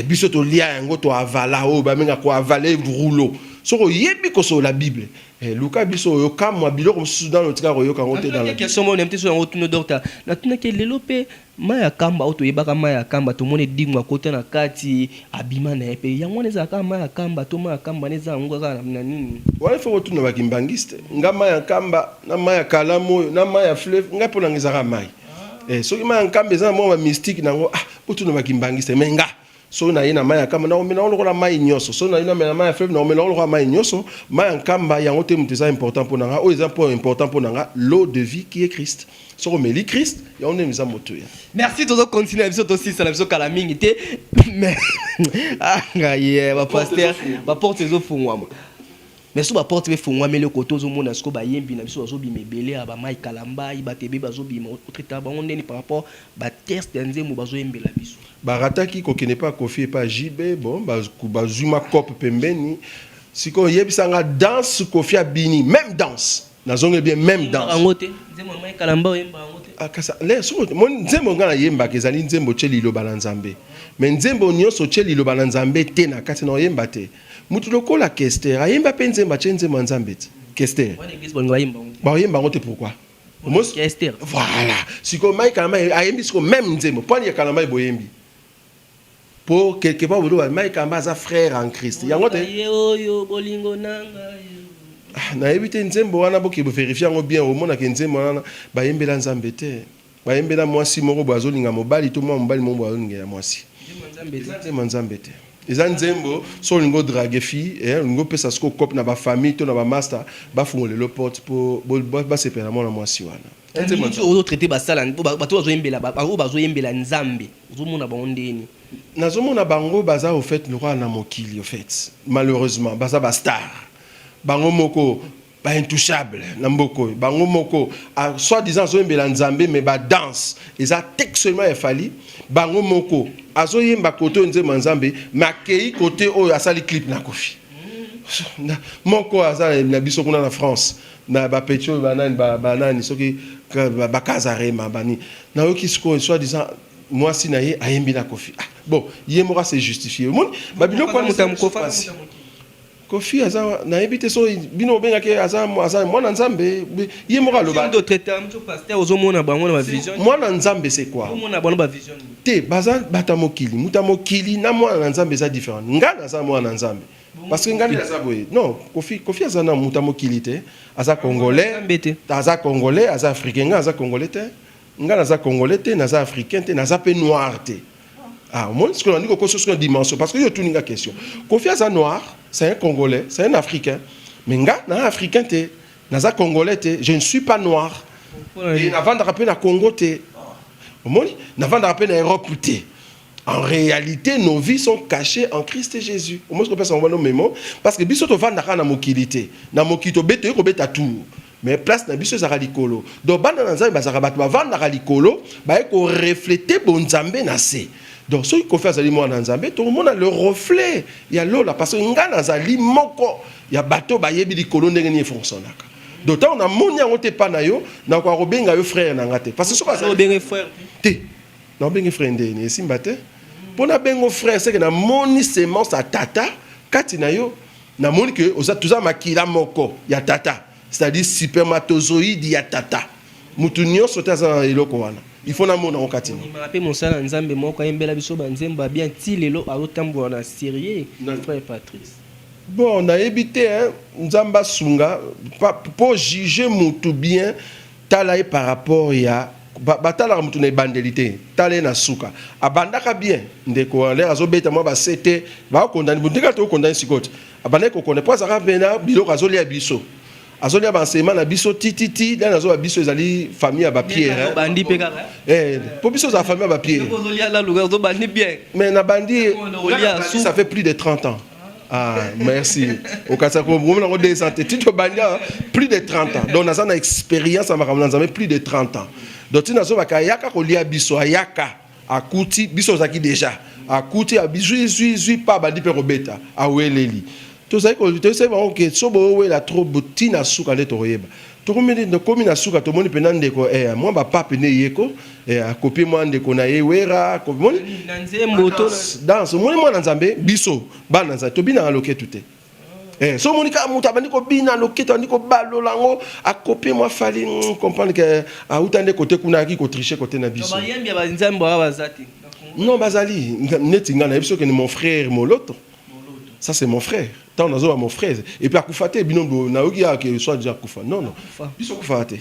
biso to lia ngo to avala o ba menga ko avaler rouleau. So yebi ko so la Bible. Luka biso yo kamwa biloko mususu dans lotika royoka ngote dans la question mo nemte so ngotuno docteur na tuna ke lelope maya kamba auto yebaka maya kamba to mone dingwa kota na kati abima na epe yango neza ka maya kamba to maya kamba neza ngo ka na nini wala fo tuna bakimbangiste nga maya kamba na maya kalamo na maya fleuve nga pona ngeza mai so maya kamba eza mo mystique nango tuna bakimbangiste menga so na ina maya kamba na omena olokola mai nyoso so na ina mena maya fleuve na omena olokola mai nyoso maya kamba yango te muteza important pour nanga o exemple important pour nanga l'eau de vie qui est Christ so ko meli Christ ya on emisa moto ya merci to continuer episode aussi ça la biso kala mingi te mais ngaye ba pasteur ba porte zo fungwa mais so ba porte be fungwa mele koto zo mona sko ba yembi na biso zo bima ebele ba mai kalamba ibatebe bazo bima otrita ba ondeni par rapport ba test nzemu bazo yembela biso barataki kokene pas Kofi pas JB bon bazuma cop pembeni siko yebisanga danse Kofi abini même danse nazonge bien même danse ngote nzembo mai kalamba oyemba ngote akasa le so mon nzembo ngana yemba kezali nzembo cheli lo balanzambe mais nzembo nyonso cheli lo balanzambe te na kati na yemba te mutu lokola Kester ayemba pe nzemba chenzembo nzambe te Kester wana église bongo yemba ba yemba ngote pourquoi Kester voilà siko mai kalamba ayembi siko même nzembo poni ya kalamba boyembi pour quelque part vous mais kamba za frère en Christ yango te yo bolingo nanga na ebite nzembo wana boki bo vérifier ngo bien au mona ke nzembo wana ba yembela nzambe te ba yembela mwasi moko bazolinga mobali to mobali mo bazolinga ya mwasi nzembo nzambe te eza nzembo so lingo drague fi lingo pesa sko cop na ba famille to na ba master ba fungole le porte pour ba sepela mona mwasi wana nzembo ozo traiter basala bato bazoyembela bazoyembela nzambe ozomona bondeni nazomona bango baza au fait le roi na mokili au fait malheureusement baza ba star bango moko ba intouchable na mboko bango moko soit disant azoyembela nzambe mais ba danse eza textuellement efali bango moko azoyemba koto nzembo nzambe makei côté oyo asali clip na Kofi moko aza na biso kuna na France na ba petio banani soki ba kazarema bani na yoki sko soit disant moi si na ye ayembi na Kofi bon yemora c'est justifié mon babilo kwa Kofi aza na ebite so bino benga ke aza mwana nzambe yemora loba d'autres termes pasteur ozomona bango na vision mwana nzambe c'est quoi ozomona bango ba vision te baza batamokili mutamokili na mwana nzambe za différent ngana za mwana nzambe parce que ngana za boye non Kofi aza na mutamokili te aza congolais aza congolais aza africain aza congolais te ngana za congolais te naza africain te naza pe noir te moi ce qu'on dit que c'est une dimension parce que yo tuninga question Kofi aza noir c'est un congolais c'est un africain mais nga na africain te naza congolais te je ne suis pas noir et na vendre pe na Congo te moi na vendre pe na Europe te en réalité nos vies sont cachées en Christ Jésus au moins ce que personne va nous mémo parce que biso to vendre na mokilité na mokito beto ko beta tout mais place na biso ezaka likolo. Donc banda na nzambe bazaka bato bavandaka likolo baye ko refléter bon nzambe na se. Donc ceux qui confessent ali mwana nzambe tout le monde a le reflet ya lola parce que ngana zali moko ya bato bayebi likolo ndenge ni fonctionnaka. D'autant on a moni yango te pa na yo na ko robenga yo frère na ngate parce que soka robenga frère te na benga frère ndeni simba te pona bengo frère c'est que na moni semence à tata kati na yo na moni que oza tuza makila moko ya tata c'est-à-dire spermatozoïde ya tata mutu nyonso taza eloko wana il faut na mona okati ni me rappelle mon sala nzambe moko ayembela biso banzemba bien ti lelo azotambola na sérieux frère Patrice. Bon, on a évité, hein, Nzamba Sunga, pour juger mutu bien, talaye par rapport à batala mutu na bandelité, talaye na suka. Abandaka bien, ndeko l'air azobeta moi ba c'était, ba condamner mutu ka to condamner sikote. Abandaka ko connaît pas ça bena biloko azoli abiso. Azoli abansema na biso tititi, dans azo abiso ezali famille à ba Pierre. Bandi peka. Pour biso za famille à ba Pierre. Mais na bandi ça fait plus de 30 ans. Ah, merci. Au cas où on a plus de 30 ans. Donc, on a une expérience à plus de 30 ans. Donc, on a yaka kolia biso ayaka akuti biso zaki déjà akuti abizui pas bandi pe robeta aweleli. Tout ça que c'est bon que sobo la trop botina suka le toyeba. To komedi de komina suka to moni penande ko moi ba papa ne yeko a copier moi ndeko na yewera ko moni nanzembo to dans moni moi nzambe biso ba nanza to bina aloke tuté so moni ka muta bandi ko bina aloke to ndiko balo lango a copier moi fali comprendre que a utande côté kuna ki ko tricher côté na biso ba yembi ba nzambo ba bazati non bazali neti ngana biso que mon frère moloto ça c'est mon frère. Tant on a mon frère. Et puis à Koufate, binombo naogi a que soit déjà Koufa. Non non. Biso Koufate.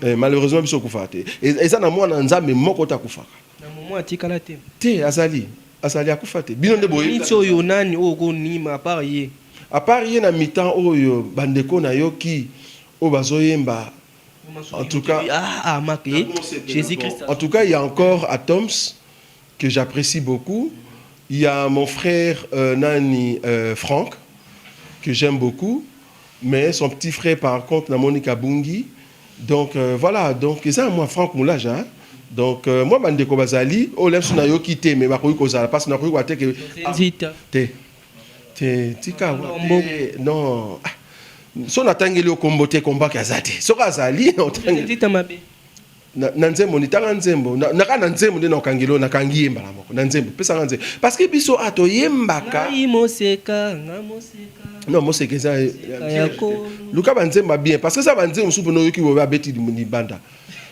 Malheureusement biso Koufate. Et ça na moi na nzambe moko ta Koufa. Na moment atikala te. Te azali a Koufate. Binombo boye. Nitso yo nani o ko nima parier. À parier na mitan oyo bandeko na yo ki o bazoyemba. En tout cas Jésus-Christ. En tout cas, il y a encore Atoms que j'apprécie beaucoup. Il y a mon frère Nani Franck, que j'aime beaucoup, mais son petit frère, par contre, la Monica Bungi. Donc, voilà, donc, c'est ça, moi, Franck Moulage, hein. Donc, moi, Mandeko Bazali, oh, là, je n'ai quitté, mais je n'ai pas parce que je n'ai pas non. Si on a tangeli au comboté combat kazate, so kazali on tangeli tamabe. Na nzembo ni tanga nzembo na nzembo nde na kangelo na kangiemba la moko na nzembo pesa nzembo parce que biso atoyembaka ngai moseka nga moseka non moseka za luka banzemba bien parce que ça banzembo supo no yoki bo beti ni banda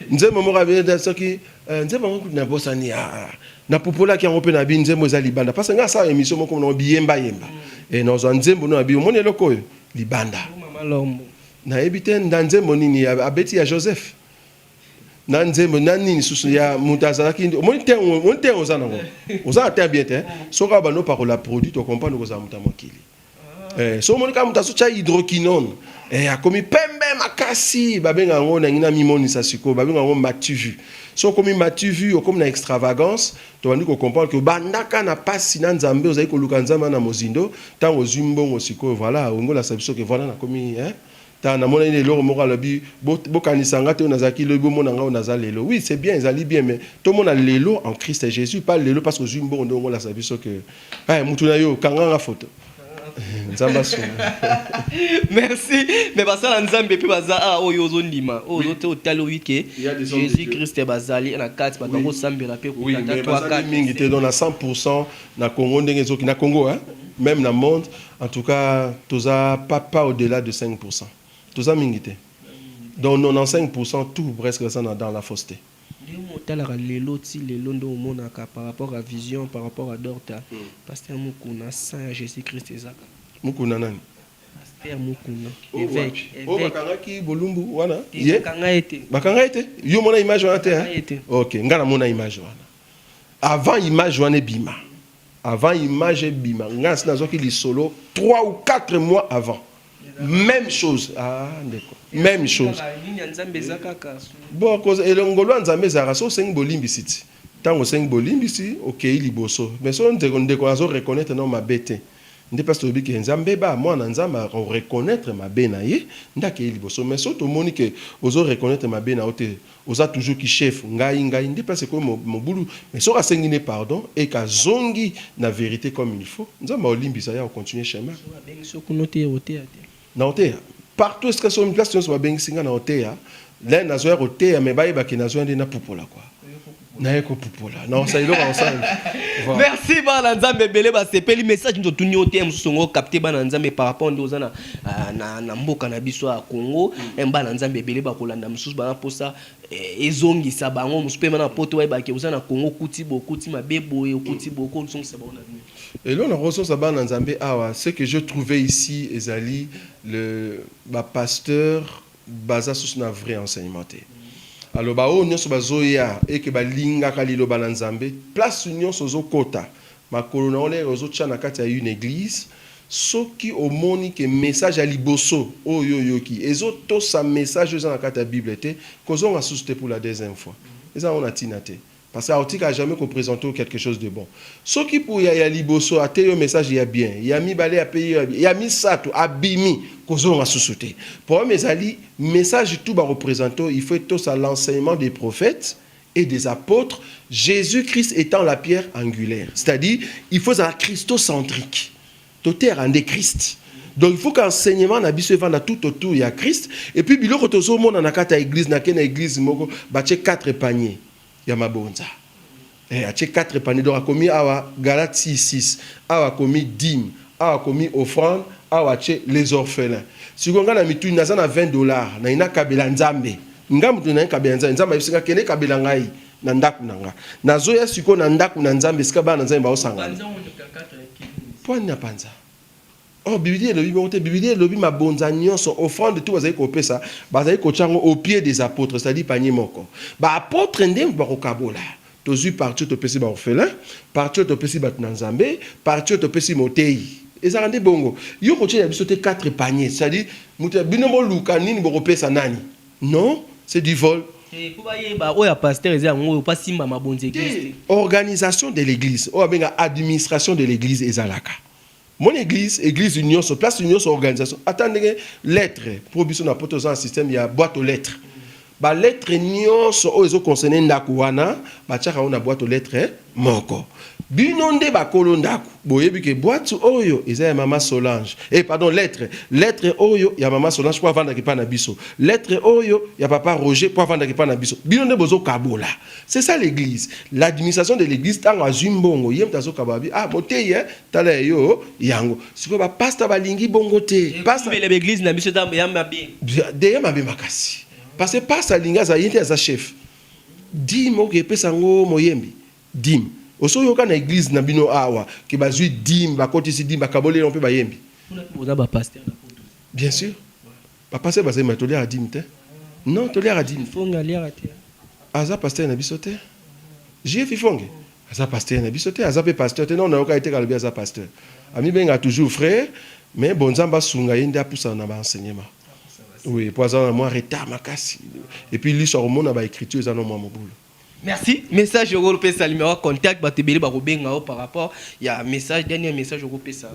nzembo mo ka soki nzembo mo na bosani na popola ki ngope na bi nzembo za libanda parce que nga sa émission moko no biyemba yemba et no zo nzembo no abi mo ne loko libanda na ebite nzembo nini abeti ya Joseph na nzembo nani susu ya mutazala ki monte ozana ngo ozana te bien te soka bano par la produit to comprendre ko za mutamokili so monika mutasu cha hydroquinone akomi pembe makasi babenga ngo na ngina mimoni sasiko babenga ngo matuvu so komi matuvu okomi na extravagance to bandi ko comprendre que bandaka na pasi na nzambe ozai ko luka nzamba na mozindo tango zumbongo siko voilà ngola sabiso que voilà na komi na mona ile loro moko alobi bokanisanga te onazaki lobi monanga onaza lelo oui c'est bien ezali bien mais tout monde a lelo en Christ et Jésus pas lelo parce que zumbo ndo ngola sabiso que mutu na yo kanganga photo nzamba so merci mais basala nzambe pe baza oyo ozondima oyo te otalo wike Jésus Christ bazali na kati batango sambela pe ko tata toi kati mingi te dans 100% na Congo ndenge zoki na Congo hein même dans le monde en tout cas toza pas au-delà de 5%. Tout ça mingité. Donc 95% tout presque ça dans la fausseté. Par rapport à vision, par rapport à Dorta, pasteur Mukuna, Saint Jésus-Christ Ezaka. Mukuna nani? Pasteur Mukuna. Évêque. Bakangaki bolumbu wana? Bakanga été. Bakanga été. Yo mona image wana te hein? OK, ngana mona image wana. Avant image wana bima. Avant image bima. Ngana sinazoki li solo 3 ou 4 mois avant. Même chose. Ah, d'accord. Même chose. Bon, cause elongolo nzambe zara so seng bolimbisi ti. Tango seng bolimbisi, OK, liboso. Mais so ndeko azo reconnaître non ma bête. nde parce que que nzambe ba moi na nzamba reconnaître ma benaye ndake liboso mais surtout moni que ozo reconnaître ma bena ote oza toujours qui chef ngai nde parce que mon boulot mais so asengine pardon et ka zongi na vérité comme il faut nzamba olimbisa ya continuer chemin na ote partout est-ce que sur une place tu so bengi singa na ote ya là na zo ote mais ba ba ki na zo ndina pupola quoi. Non, ça y est, merci Bananzambe Bele basepeli message nous tuni au thème songo capté Bananzambe par rapport aux na mboka na biso ya Congo et Bananzambe Bele ba kolanda mususu ba posa ezongi sa bango musupe na poto wa ba ke uzana Congo kuti bokuti mabebo et kuti boko songo sa ba on a vu. Et là on a reçu ça Bananzambe awa ce que je trouvais ici ezali le pasteur baza sous na vrai enseignement. Alors ba o nyonso bazoya et que ba linga kalilo Bananzambe place nyonso zo kota makolo na ole ozo tchana kati ya une église soki omoni que message à liboso oyo yoki ezo to sa message za na kati ya Bible te kozonga susute pour la deuxième fois eza on a tinate parce que autika a jamais qu'on présente quelque chose de bon soki pour ya liboso ate yo message ya bien ya mi balé a payer ya mi sato abimi kozonga susute pour mes ali message tout ba représenter il faut tout ça l'enseignement des prophètes et des apôtres Jésus-Christ étant la pierre angulaire c'est-à-dire il faut ça christocentrique tout est rendé Christ. Donc il faut qu'enseignement na biso vanda tout autour il y a Christ et puis biloko tozo mona na kata église na kena église moko bache 4 paniers ya mabonza et ache 4 paniers donc a commis awa Galatie 6 awa commis dîme awa commis offrande awa ache les orphelins si konga na mitu na za na $20 na ina kabela nzambe ngamu na kabela nzambe bisinga kene kabela ngai na ndaku nanga nazo ya siko na ndaku na nzambe sika ba na nzambe ba osanga point na panza. Oh, Bible le lobi ma bonza nyonso offrande tout bazali ko pesa bazali ko chango au pied des apôtres c'est-à-dire panier moko. Ba apôtre ndem ba ko kabola. Tozu partout to pesi ba orphelin, partout to pesi ba nzambe, partout to pesi motei. Eza rende bongo. Yo ko tchia biso te 4 paniers, c'est-à-dire muta binomo luka nini bo ko pesa nani. Non, c'est du vol. Organisation de l'église, ou administration de l'église ezalaka. Mon église union, sur place union, sur organisation. Attendez, lettres, pour biso na poto un système, il y a boîte aux lettres. Ba lettres union, sur ozo concerné ndakuana, ba chaka on a boîte aux lettres moko. Binonde ba kolondaku. Boyebi ke boîte oyo, eza ya mama Solange. Pardon, lettre oyo ya mama Solange pour vendre ki pa na biso. Lettre oyo ya papa Roger pour vendre ki pa na biso. Binonde bozo kabola. C'est ça l'église. L'administration de l'église tango azumbongo yem tazo kababi. Ah moteye tala yo yango. Siko ba pasteur balingi bongo te. Pasteur l'église na biso tam yamba bien. De yamba bien makasi. Parce que pasteur linga za yente za chef. Dimo ke pesa ngo moyembi. Dim. Oso yoka na église na bino awa ke bazui dim ba koti si dim ba kabole on peut ba yembi. Ba pasteur na poto. Bien sûr. Ba pasteur ba zema tolera dim te. Non, tolera dim. Faut ngalia te. Aza pasteur na biso te. JF Fonge. Aza pasteur na biso te, aza pe pasteur te non na yoka ite ka lobi aza pasteur. Ami benga toujours frère, mais bonzamba sunga yende apusa na ba enseignement. Oui, pour ça moi retard makasi. Et puis lui sur mon na ba écriture za no moi mobulu. Merci. Message européen ça numéro contact batebele ba kobenga par rapport il y a message dernier message européen ça.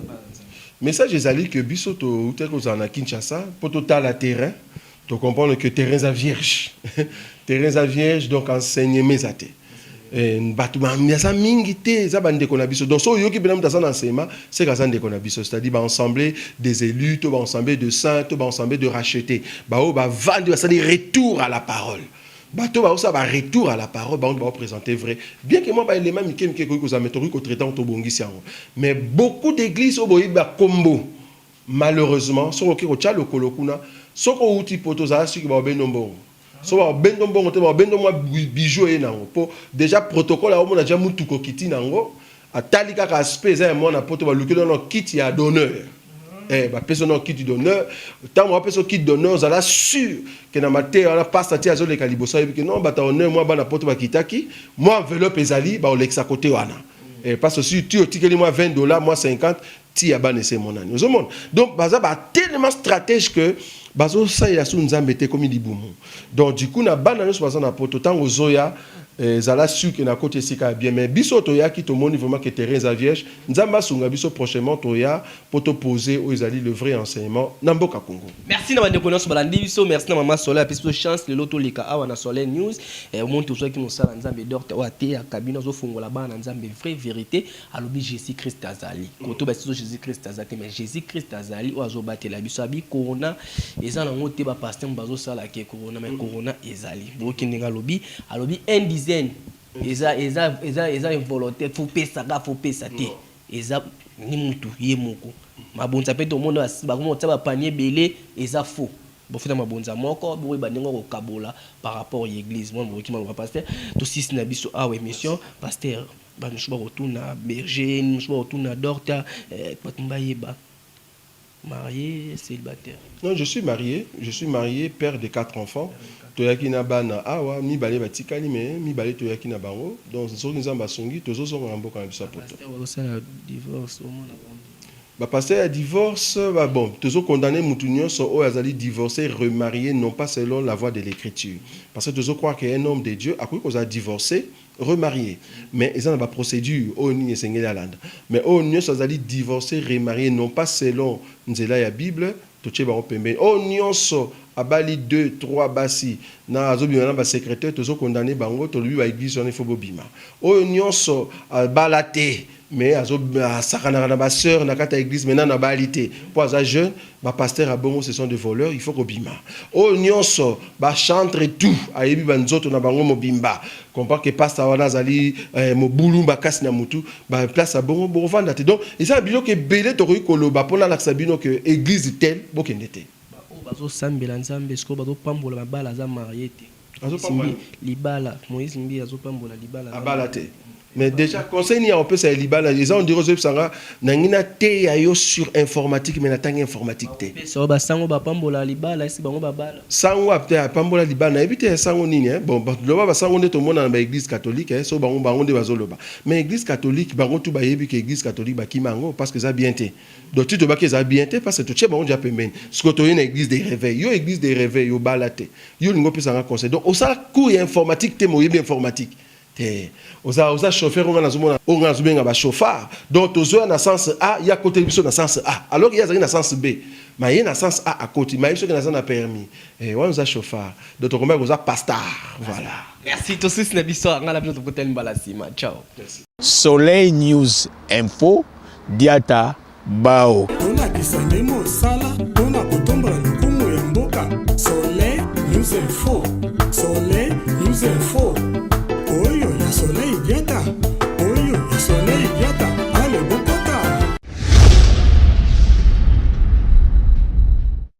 Message ezali que biso to uteko za na Kinshasa pour total la terrain. Tu comprends que terrain à vierge. Terrain à vierge donc enseigner mes athées. Et batuma miasa mingité za bande konabiso. Donc so yoki benam ta sana enseignement, c'est ka zande konabiso, c'est-à-dire ba ensemble des élus, to ba ensemble de saints, to ba ensemble de rachetés. Ba o ba vendre ça dire retour à la parole. Bato ba osa ba retour à la parole, ba on va présenter vrai. Bien que moi ba élément mikem ke ko za metori ko traitant to bongisi yango. Mais beaucoup d'églises au boyi ba combo. Malheureusement, so ko cha lokolo kuna, so ko uti poto za si ba benombo. So ba benombo te ba bendo moi bijou e nango. Po déjà protocole a on a déjà mutu ko kiti nango. Atali kaka aspect za mo na poto ba lokolo no kiti ya d'honneur. Ba personne kit d'honneur tant moi personne kit d'honneur ça la sûr que na maté on a pas sorti azo le kalibosa et que non ba ta honneur moi ba na poto ba kitaki moi enveloppe ezali ba olexa côté wana et parce que si tu otikeli moi $20 moi 50 ti ya ba nese mon année donc baza ba tellement stratège que bazo ça ya su nzambe te comme libumu. Donc du coup na bana nyonso baza na poto tango zoya zala su que na côté sika bien mais biso toya ki to moni vraiment que terrain za vierge nzamba sunga biso prochainement toya poto poser aux ali le vrai enseignement na mboka Congo. Merci na bande konos balandi biso, merci na mama Soleil apiso chance le loto lika awa na Soleil News et monte zo ki mosala nzambe docte wa te ya kabina zo fungola bana nzambe vraie vérité alobi Jésus Christ azali koto ba sizo Jésus Christ azali mais Jésus Christ azali o azo batela biso abi corona eza na ngote ba pasteur bazo sala ke corona mais corona ezali boki ndinga lobi alobi un dizaine eza involontaire faut pesa te eza ni mutu ye moko mabonza pe to monde ba komota ba panier belé eza faux bon fina mabonza moko boye bandengo ko kabola par rapport à l'église moi boki ma pasteur to six na biso a émission pasteur ba nous ba retourna berger nous ba retourna docteur patumba yeba marié célibataire. Non, je suis marié, père de 4 enfants. Toyaki na bana awa mi balé batikali mais mi balé toyaki na bango. Donc so nzamba songi tozo zo ngamboka na biso poto. Pasteur divorce au monde. Pasteur a divorce, bon, tozo condamné mutu nyonso o azali divorcé, remarié non pas selon la voie de l'écriture. Parce que tozo croire qu'un homme de Dieu a cru qu'on a divorcé, remarié. Mais ils ont une procédure au ni esengeli alanda. Mais au nyonso azali divorcé, remarié non pas selon nzela ya Bible, toche ba pembe. Au nyonso abali 2 3 basi na azobima na ba secrétaire tozo condamné bango to lui ba église on il faut bobima. Au nyonso balate mais azo sakana na ba sœur na kata église maintenant na balité pour za jeune ba pasteur a bongo ce sont des voleurs il faut kobima. Au nyonso ba chantre tout ayebi banzoto na bango mobimba comprend que pasteur wana zali mobulu bakasi na mutu ba place a bongo bo vanda te donc ça bilo que belé to koloba pona la sabino que église telle bokendete bazo sambela nzambe sko bazo pambola mabala za marié te azo pambola libala Moïse mbi azo pambola libala abala te mais déjà conseil ni on peut ça libala les gens diront que ça nangina te ya yo sur informatique mais na tangi informatique te so ba sango ba pambola libala esi bango babala sango apte pambola libala ebite sango nini bon loba ba sango nde to mona na église catholique so bango nde bazoloba mais église catholique bango tout ba yebi que église catholique ba kimango parce que ça bien te donc tu te ba que ça bien te parce que tu bango dia pembeni ce que to une église de réveil yo église de réveil yo balate yo lingo pe ça conseil donc au ça cours informatique te mo yebi informatique oza chauffeur on a zomona on a zubenga ba chauffeur donc tozo na sens A ya côté biso na sens A alors qu'il y a na sens B mais il na sens A à côté mais il na permis et on a chauffeur donc on a pasteur voilà merci to sis na biso ngala biso to côté mbala sima ciao Soleil News Info Diata Bao Tona kisane mo sala tona kotombola lukumu ya mboka Soleil News Info